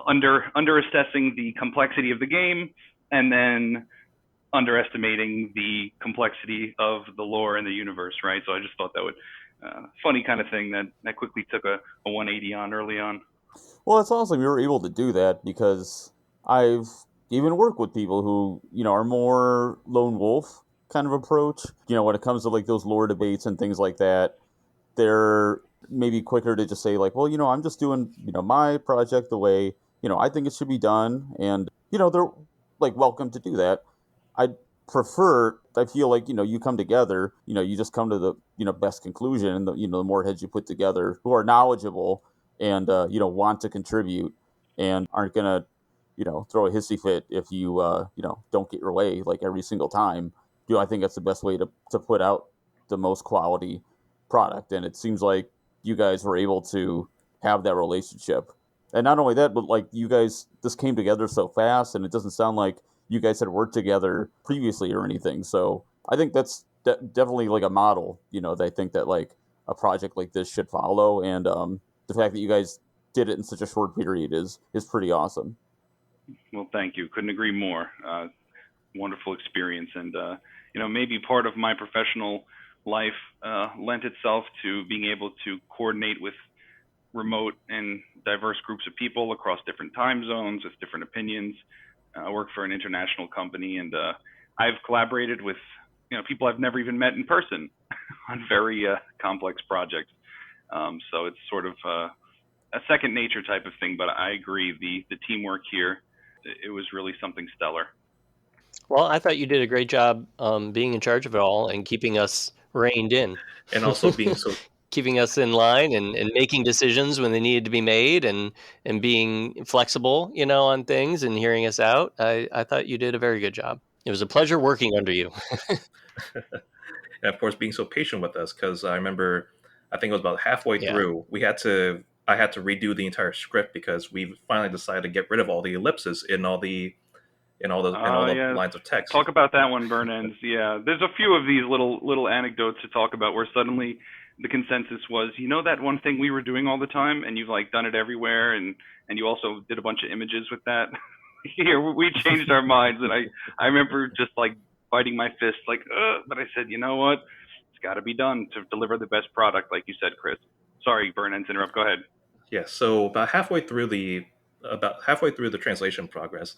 under assessing the complexity of the game, and then underestimating the complexity of the lore and the universe, right? So I just thought that would funny kind of thing that quickly took a 180 on early on. Well, it's awesome you were able to do that because I've even worked with people who are more lone wolf kind of approach. When it comes to like those lore debates and things like that, they're maybe quicker to just say like, well, I'm just doing my project the way I think it should be done, and they're like welcome to do that. I prefer. I feel like you come together. You just come to the best conclusion, and the more heads you put together who are knowledgeable and want to contribute and aren't gonna throw a hissy fit if you don't get your way like every single time. I think that's the best way to put out the most quality product, and it seems like you guys were able to have that relationship. And not only that, but like you guys, this came together so fast, and it doesn't sound like you guys had worked together previously or anything. So I think that's definitely like a model, that I think that like a project like this should follow. And the fact that you guys did it in such a short period is pretty awesome. Well, thank you. Couldn't agree more. Wonderful experience, and maybe part of my professional life lent itself to being able to coordinate with remote and diverse groups of people across different time zones with different opinions. I work for an international company, and I've collaborated with people I've never even met in person on very complex projects. So it's sort of a second nature type of thing. But I agree, the teamwork here, it was really something stellar. Well, I thought you did a great job being in charge of it all and keeping us reined in. And also being so keeping us in line and making decisions when they needed to be made and being flexible, on things and hearing us out. I thought you did a very good job. It was a pleasure working under you. and of course being so patient with us, because I remember I think it was about halfway Yeah. through I had to redo the entire script because we finally decided to get rid of all the ellipses in all the lines of text. Talk about that one, Burntends. Yeah, there's a few of these little anecdotes to talk about where suddenly the consensus was, that one thing we were doing all the time, and you've like done it everywhere, and you also did a bunch of images with that. Here we changed our minds, and I remember just like biting my fist, like, but I said, you know what, it's got to be done to deliver the best product, like you said, Chris. Sorry, Burntends, interrupt. Go ahead. Yeah, so about halfway through the translation progress,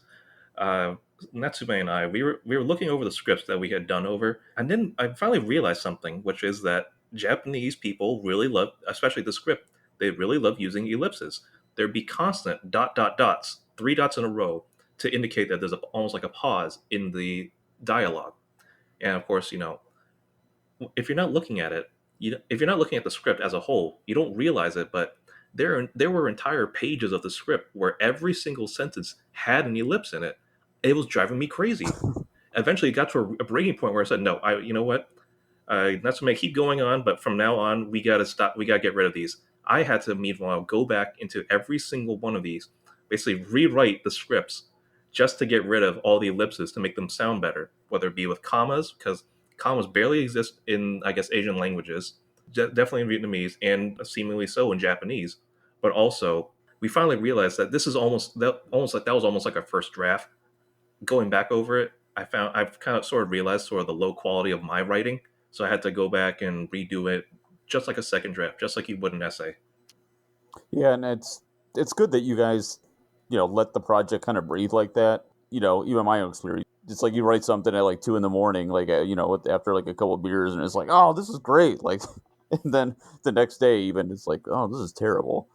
Natsume and I, we were looking over the scripts that we had done over, and then I finally realized something, which is that Japanese people really love, especially the script, they really love using ellipses. There'd be constant dots, 3 dots in a row, to indicate that there's almost like a pause in the dialogue. And of course, if you're not looking at it, if you're not looking at the script as a whole, you don't realize it, but there were entire pages of the script where every single sentence had an ellipse in it. It was driving me crazy. Eventually, it got to a breaking point where I said, "No, you know what? Not to keep going on, but from now on, we got to stop. We got to get rid of these." I had to, meanwhile, go back into every single one of these, basically rewrite the scripts just to get rid of all the ellipses to make them sound better, whether it be with commas, because commas barely exist in, I guess, Asian languages, definitely in Vietnamese, and seemingly so in Japanese. But also, we finally realized that this is almost like our first draft. Going back over it, I've kind of sort of realized sort of the low quality of my writing, so I had to go back and redo it just like a second draft, just like you would an essay. Yeah, and it's good that you guys, let the project kind of breathe like that. Even my own experience, it's like you write something at like 2 a.m, like after like a couple of beers, and it's like, oh, this is great, like, and then the next day, even it's like, oh, this is terrible.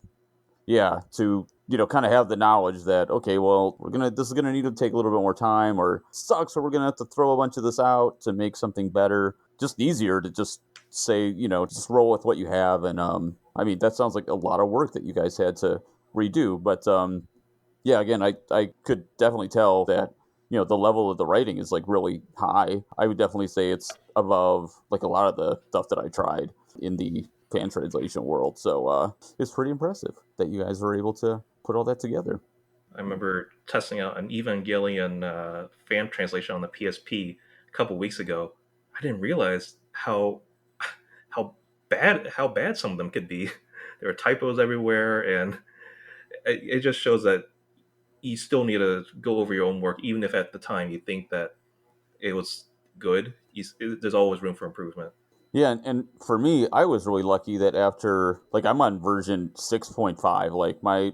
Yeah, to kind of have the knowledge that, okay, well, this is gonna need to take a little bit more time, or sucks, or we're gonna have to throw a bunch of this out to make something better. Just easier to just say, just roll with what you have. And I mean, that sounds like a lot of work that you guys had to redo. But yeah, again, I could definitely tell that the level of the writing is like really high. I would definitely say it's above like a lot of the stuff that I tried in the fan translation world. So it's pretty impressive that you guys were able to put all that together. I remember testing out an Evangelion fan translation on the PSP a couple weeks ago. I didn't realize how bad some of them could be. There are typos everywhere, and it just shows that you still need to go over your own work, even if at the time you think that it was good. There's always room for improvement. Yeah, and for me, I was really lucky that after, like, I'm on version 6.5, like my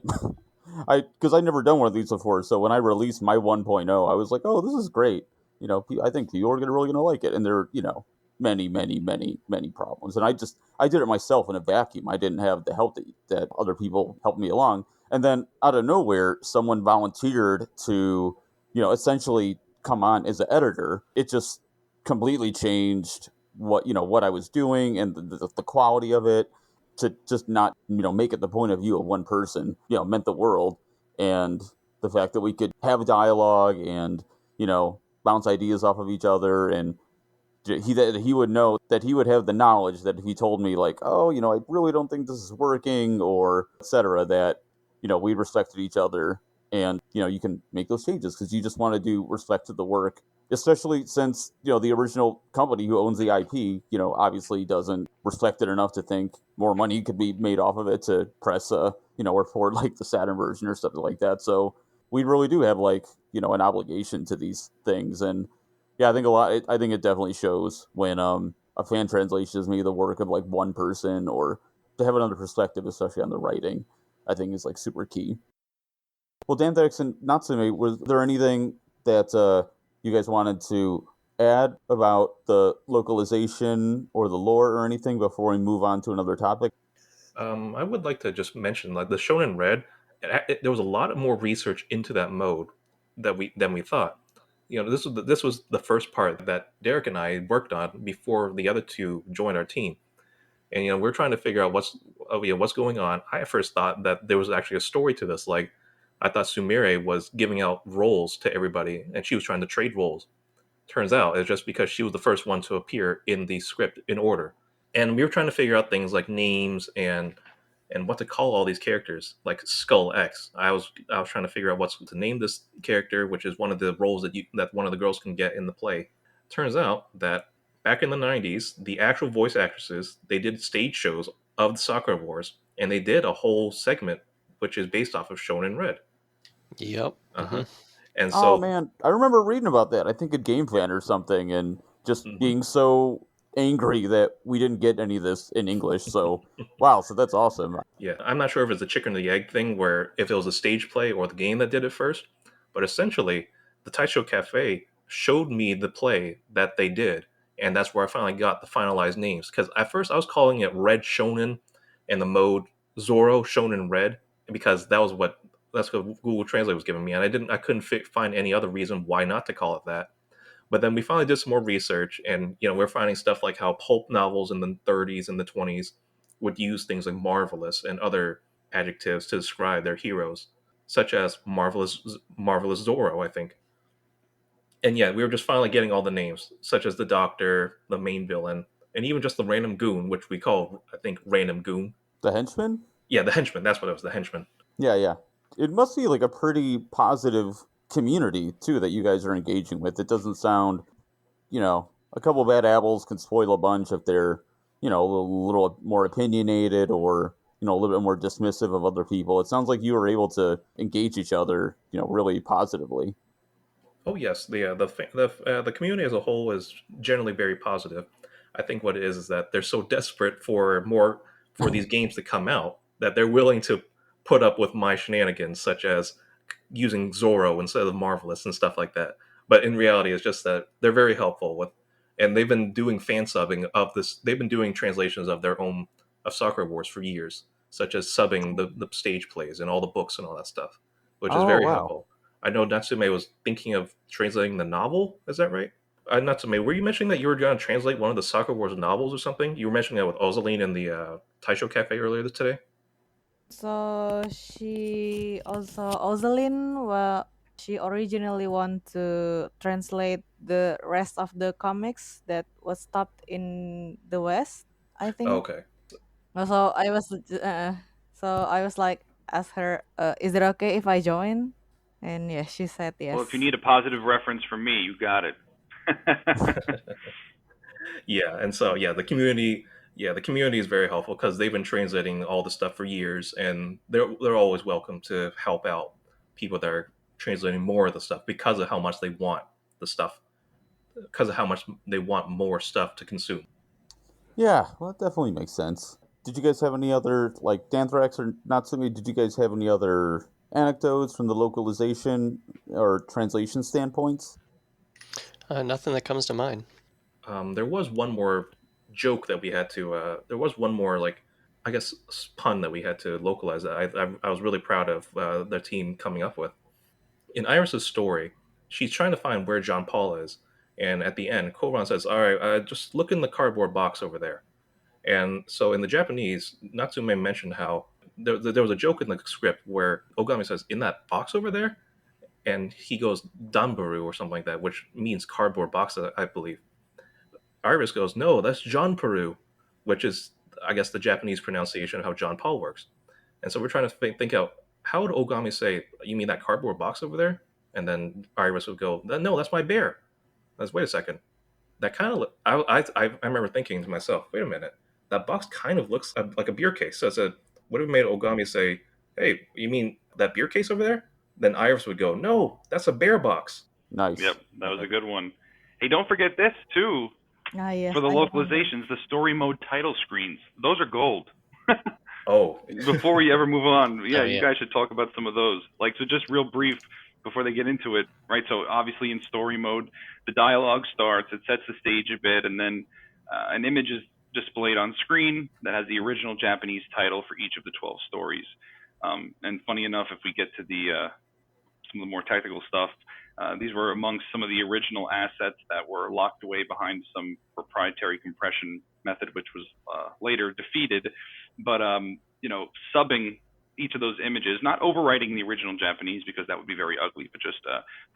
because I'd never done one of these before. So when I released my 1.0, I was like, oh, this is great. I think people are really gonna like it. And there are, many, many, many, many problems. And I did it myself in a vacuum. I didn't have the help that other people helped me along. And then out of nowhere, someone volunteered to, essentially come on as an editor. It just completely changed what I was doing, and the quality of it, to just not make it the point of view of one person meant the world. And the fact that we could have a dialogue and bounce ideas off of each other, and that he would know, that he would have the knowledge that if he told me like, oh, I really don't think this is working, or etc., that we respected each other and you can make those changes because you just want to do respect to the work, especially since the original company who owns the IP, obviously doesn't respect it enough to think more money could be made off of it to press or port like the Saturn version or something like that. So we really do have like an obligation to these things. And yeah, I think it definitely shows when a fan translation is maybe the work of like one person, or to have another perspective, especially on the writing, I think is like super key. Well, Danthrax and Natsume, was there anything that you guys wanted to add about the localization or the lore or anything before we move on to another topic? I would like to just mention like the Shonen Red. There was a lot more research into that mode than we thought. This was the first part that Derek and I worked on before the other two joined our team, and we're trying to figure out what's going on. I at first thought that there was actually a story to this. Like I thought Sumire was giving out roles to everybody, and she was trying to trade roles. Turns out it's just because she was the first one to appear in the script in order, and we were trying to figure out things like names and what to call all these characters, like Skull X. I was trying to figure out what to name this character, which is one of the roles that one of the girls can get in the play. Turns out that back in the '90s, the actual voice actresses they did stage shows of the Sakura Wars, and they did a whole segment which is based off of Shonen Red. Yep. Uh Hmm. huh. And Oh so, man, I remember reading about that. I think a Game Fan or something, and just mhm. being so angry that we didn't get any of this in English. So wow, so that's awesome. Yeah, I'm not sure if it's a chicken or the egg thing, where if it was a stage play or the game that did it first, but essentially, the Taisho Cafe showed me the play that they did, and that's where I finally got the finalized names. Because at first I was calling it Red Shonen, and the mode Zoro Shonen Red, because that's what Google Translate was giving me, and I couldn't find any other reason why not to call it that. But then we finally did some more research, and we're finding stuff like how pulp novels in the 30s and the 20s would use things like marvelous and other adjectives to describe their heroes, such as marvelous Zorro, I think. And yeah, we were just finally getting all the names, such as the Doctor, the main villain, and even just the random goon, which we call, I think, random goon. The henchman? Yeah, the henchman. That's what it was, the henchman. Yeah, yeah. It must be like a pretty positive community too that you guys are engaging with. It doesn't sound, a couple bad apples can spoil a bunch if they're, a little more opinionated, or a little bit more dismissive of other people. It sounds like you were able to engage each other, really positively. Oh yes, the community as a whole is generally very positive. I think what it is that they're so desperate for these games to come out that they're willing to put up with my shenanigans, such as using Zorro instead of Marvelous and stuff like that. But in reality, it's just that they're very helpful with, and they've been doing fan subbing of this. They've been doing translations of their own of Sakura Wars for years, such as subbing the stage plays and all the books and all that stuff, which is Oh very wow. helpful. I know Natsume was thinking of translating the novel. Is that right? Natsume, were you mentioning that you were going to translate one of the Sakura Wars novels or something? You were mentioning that with Ozaline in the Taisho Cafe earlier today. So she also Ozelin, well, she originally want to translate the rest of the comics that was stopped in the West, I Oh, think. okay. So I was like, ask her, is it okay if I join? And yeah, she said Well, if you yes. need a positive reference from me, you got it. Yeah, and so the community is very helpful because they've been translating all the stuff for years, and they're always welcome to help out people that are translating more of the stuff because of how much they want the stuff, because of how much they want more stuff to consume. Yeah, well, that definitely makes sense. Did you guys have any other, like Danthrax or Natsumi, did you guys have any other anecdotes from the localization or translation standpoints? Nothing that comes to mind. There was one more joke that we had to. There was one more like I guess pun that we had to localize that I was really proud of their team coming up with. In Iris's story, she's trying to find where John Paul is, and at the end, Koran says, "All right, just look in the cardboard box over there." And so in the Japanese, Natsume mentioned how there was a joke in the script where Ogami says, "In that box over there," and he goes "danbaru" or something like that, which means cardboard box, I believe. Iris goes, "No, that's John Peru," which is, I guess, the Japanese pronunciation of how John Paul works. And so we're trying to think out. how would Ogami say, "You mean that cardboard box over there?" And then Iris would go, "No, that's my bear." Wait a second. That kind of I remember thinking to myself, wait a minute, that box kind of looks like a beer case. So I said, what if we made Ogami say, "Hey, you mean that beer case over there?" Then Iris would go, "No, that's a bear box." Nice. Yep, that was a good one. Hey, don't forget this too. Yes, For the I remember. localizations, the story mode title screens. Those are gold. Oh, Before we ever move on, Oh, you yeah. guys should talk about some of those. Like, so just real brief before they get into it, right? So obviously in story mode, the dialogue starts, it sets the stage a bit, and then an image is displayed on screen that has the original Japanese title for each of the 12 stories. And funny enough, if we get to the some of the more technical stuff, these were amongst some of the original assets that were locked away behind some proprietary compression method, which was later defeated. But subbing each of those images, not overwriting the original Japanese because that would be very ugly, but just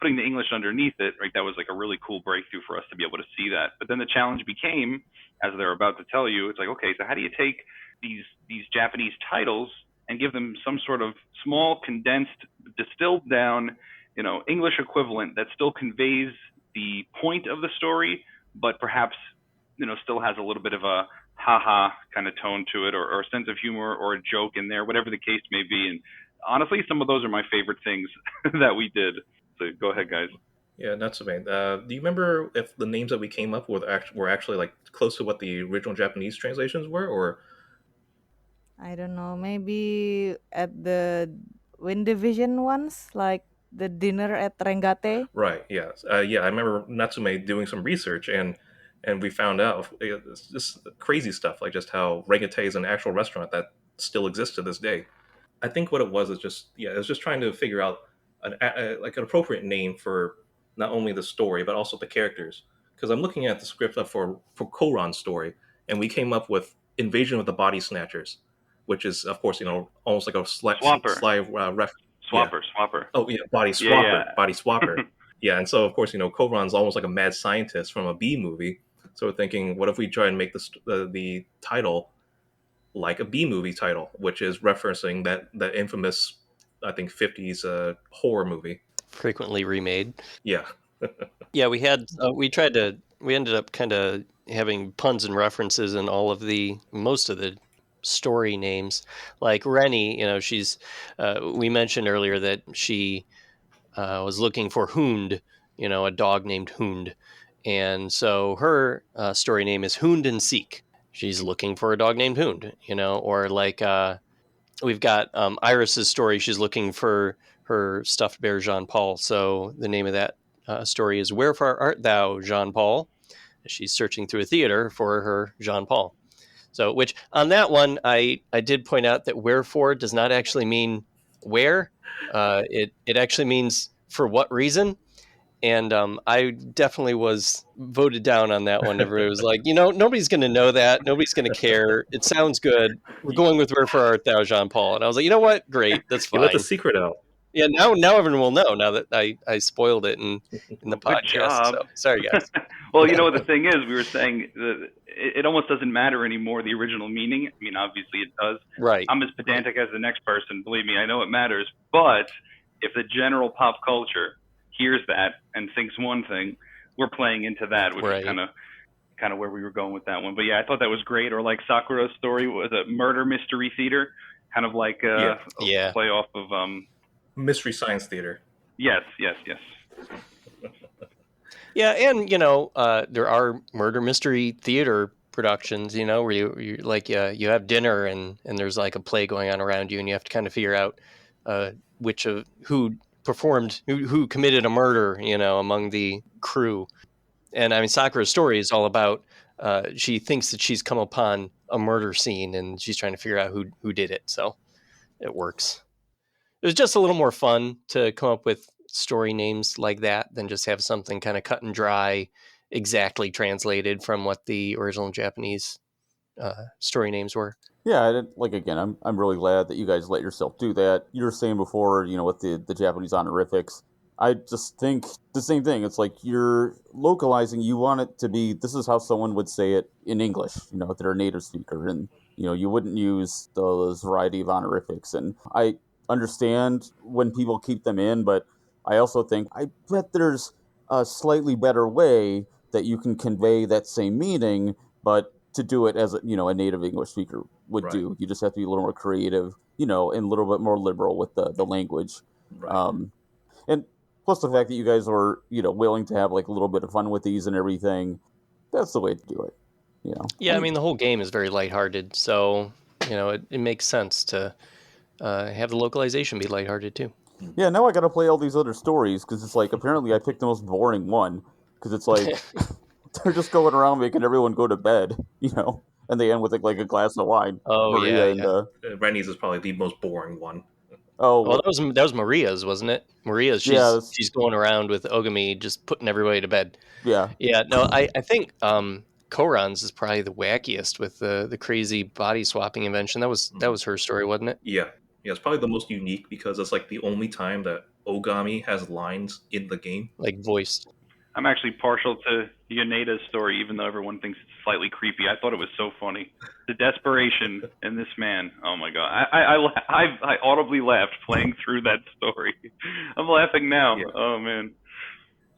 putting the English underneath it, right? That was like a really cool breakthrough for us to be able to see that. But then the challenge became, as they're about to tell you, it's like, okay, so how do you take these Japanese titles and give them some sort of small, condensed, distilled down, English equivalent that still conveys the point of the story, but perhaps, still has a little bit of a haha kind of tone to it, or a sense of humor, or a joke in there, whatever the case may be. And honestly, some of those are my favorite things that we did. So go ahead, guys. yeah, that's amazing. Do you remember if the names that we came up with were actually like close to what the original Japanese translations were, or I don't know. Maybe at the Wind Division ones, like the dinner at Rengate. right? Yeah, yeah. I remember Natsume doing some research, and we found out it's just crazy stuff, like just how Regate is an actual restaurant that still exists to this day. I think what it was is just it was just trying to figure out like an appropriate name for not only the story but also the characters. Because I'm looking at the script for Koron's story, and we came up with Invasion of the Body Snatchers, which is of course almost like a Swapper, sly yeah. swapper. Oh yeah, Body Yeah, Swapper, Body Swapper. Yeah, and so of course Koron's almost like a mad scientist from a B movie. So we're thinking, what if we try and make the title like a B movie title, which is referencing that infamous, I think, 50s horror movie. Frequently remade. Yeah. Yeah, we had we ended up kind of having puns and references in most of the story names. Like Rennie, she's we mentioned earlier that she was looking for Hound, a dog named Hound, and so her story name is Hound and Seek. She's looking for a dog named Hound, or like we've got Iris's story. She's looking for her stuffed bear Jean Paul. So the name of that story is "Wherefore Art Thou, Jean Paul?" She's searching through a theater for her Jean Paul. So, which on that one, I did point out that "wherefore" does not actually mean where. It actually means for what reason. And I definitely was voted down on that one. Everybody was like, nobody's going to know that. Nobody's going to care. It sounds good. We're going with "Wherefore Art Thou, Jean Paul." And I was like, you know what? Great. That's You let the fine. secret out. Yeah, now everyone will know now that I spoiled it in the well, good podcast. job. So sorry, guys. Well, the thing is, we were saying that it almost doesn't matter anymore, the original meaning. I mean, obviously it does. Right. I'm as pedantic as the next person. Believe me, I know it matters. But if the general pop culture hears that and thinks one thing, we're playing into that, which is kind of where we were going with that one. But yeah, I thought that was great. Or like Sakura's story was a murder mystery theater, kind of like a play off of Mystery Science Theater. Yes. Yeah, and there are murder mystery theater productions, where you like you have dinner and there's like a play going on around you, and you have to kind of figure out who performed, who committed a murder, among the crew. And I mean, Sakura's story is all about she thinks that she's come upon a murder scene and she's trying to figure out who did it. So it works. It was just a little more fun to come up with story names like that than just have something kind of cut and dry, exactly translated from what the original Japanese story names were. Yeah, again, I'm really glad that you guys let yourself do that. You were saying before, with the Japanese honorifics. I just think the same thing. It's like you're localizing. You want it to be. This is how someone would say it in English. If they're a native speaker, and you wouldn't use those variety of honorifics. And understand when people keep them in, but I also think I bet there's a slightly better way that you can convey that same meaning, but to do it as a native English speaker would Right. do. You just have to be a little more creative, and a little bit more liberal with the language. Right. And plus the fact that you guys were willing to have like a little bit of fun with these and everything. That's the way to do it. Yeah, I mean the whole game is very lighthearted, so it makes sense to have the localization be lighthearted too. Yeah, now I got to play all these other stories because it's like apparently I picked the most boring one because it's like they're just going around making everyone go to bed, and they end with like a glass of wine. Oh Maria yeah, and yeah. Rennie's is probably the most boring one. oh Well, that was Maria's, wasn't it? Maria's, yeah, she's going around with Ogami, just putting everybody to bed. yeah. Yeah, no, I think Koran's is probably the wackiest with the crazy body swapping invention. That was her story, wasn't it? Yeah, it's probably the most unique because it's like the only time that Ogami has lines in the game. Like voiced. I'm actually partial to Yoneda's story, even though everyone thinks it's slightly creepy. I thought it was so funny. The desperation in this man. Oh my god! I audibly laughed playing through that story. I'm laughing now. Yeah. Oh man.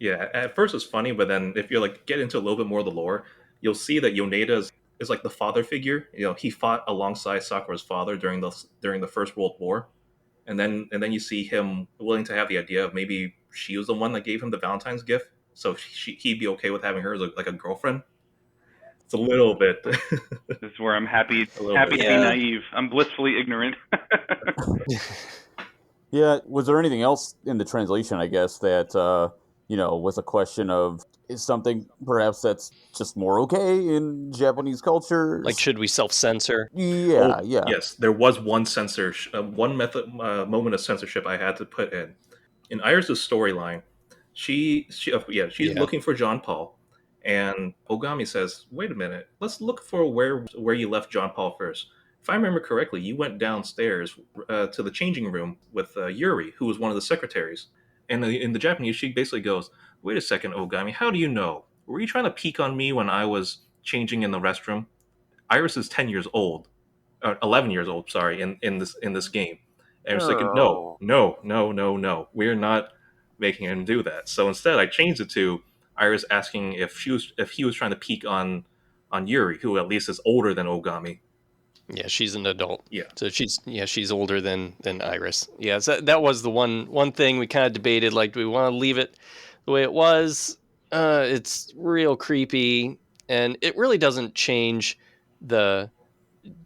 Yeah, at first it's funny, but then if you like get into a little bit more of the lore, you'll see that Yoneda is like the father figure. He fought alongside Sakura's father during the First World War, and then you see him willing to have the idea of maybe she was the one that gave him the Valentine's gift, so he'd be okay with having her as like a girlfriend. It's a little bit. This is where I'm happy A little to bit. be naive. I'm blissfully ignorant. Yeah, was there anything else in the translation, I guess, that, was a question of, is something perhaps that's just more okay in Japanese culture? Like, should we self-censor? Yeah, Oh, yeah. yes, there was one moment of censorship I had to put in. In Iris's storyline, she's Yeah. looking for John Paul, and Ogami says, "Wait a minute, let's look for where you left John Paul first. If I remember correctly, you went downstairs to the changing room with Yuri, who was one of the secretaries." And in the Japanese, she basically goes, "Wait a second, Ogami, how do you know? Were you trying to peek on me when I was changing in the restroom?" Iris is 10 years old, 11 years old, sorry, in this game. And it's like, no, we're not making him do that. So instead, I changed it to Iris asking if he was trying to peek on Yuri, who at least is older than Ogami. Yeah, she's an adult. Yeah. So she's older than Iris. Yeah, so that was the one thing we kind of debated. Like, do we want to leave it the way it was? It's real creepy, and it really doesn't change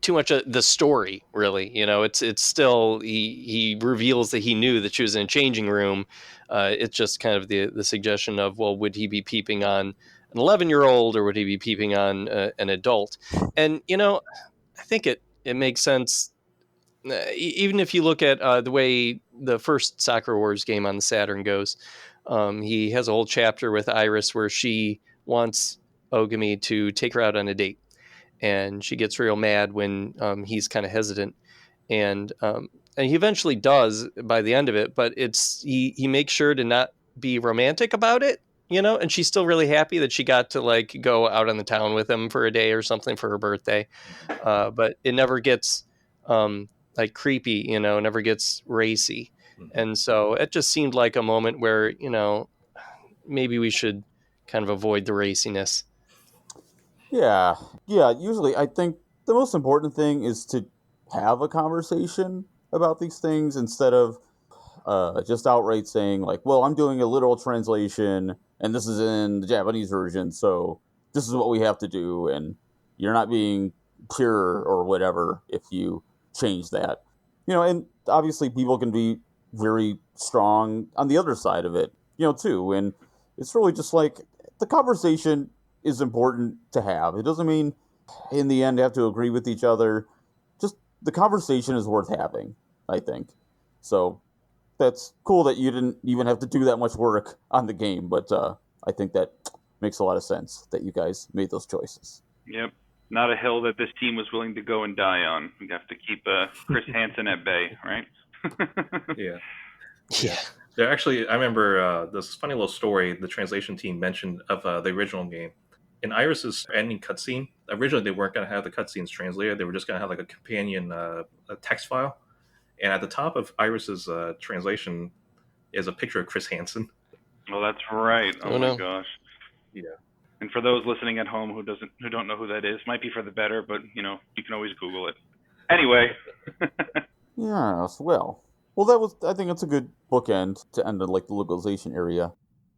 too much of the story. Really, it's still he reveals that he knew that she was in a changing room. It's just kind of the suggestion of, well, would he be peeping on an 11-year-old or would he be peeping on an adult? And I think it makes sense. Even if you look at the way the first Sakura Wars game on the Saturn goes, he has a whole chapter with Iris where she wants Ogami to take her out on a date, and she gets real mad when he's kind of hesitant, and he eventually does by the end of it. But he makes sure to not be romantic about it, and she's still really happy that she got to like go out on the town with him for a day or something for her birthday. But it never gets like creepy, never gets racy. And so it just seemed like a moment where, maybe we should kind of avoid the raciness. Yeah, yeah. Usually, I think the most important thing is to have a conversation about these things instead of just outright saying like, "Well, I'm doing a literal translation, and this is in the Japanese version, so this is what we have to do," and you're not being pure or whatever if you change that. And obviously, people can be very strong on the other side of it, too, and it's really just like the conversation is important to have. It doesn't mean in the end have to agree with each other. Just the conversation is worth having, I think. So that's cool that you didn't even have to do that much work on the game, but I think that makes a lot of sense that you guys made those choices. Yep. Not a hill that this team was willing to go and die on. We have to keep Chris Hansen at bay, right? Yeah. Yeah. There actually, I remember this funny little story the translation team mentioned of the original game. In Iris's ending cutscene, originally they weren't going to have the cutscenes translated. They were just going to have like a companion a text file. And at the top of Iris's translation is a picture of Chris Hansen. Oh, that's right. Oh my no. gosh. Yeah. And for those listening at home who don't know who that is, might be for the better, but you can always Google it. Anyway. Yes, well, that was. I think it's a good bookend to end on like the localization area.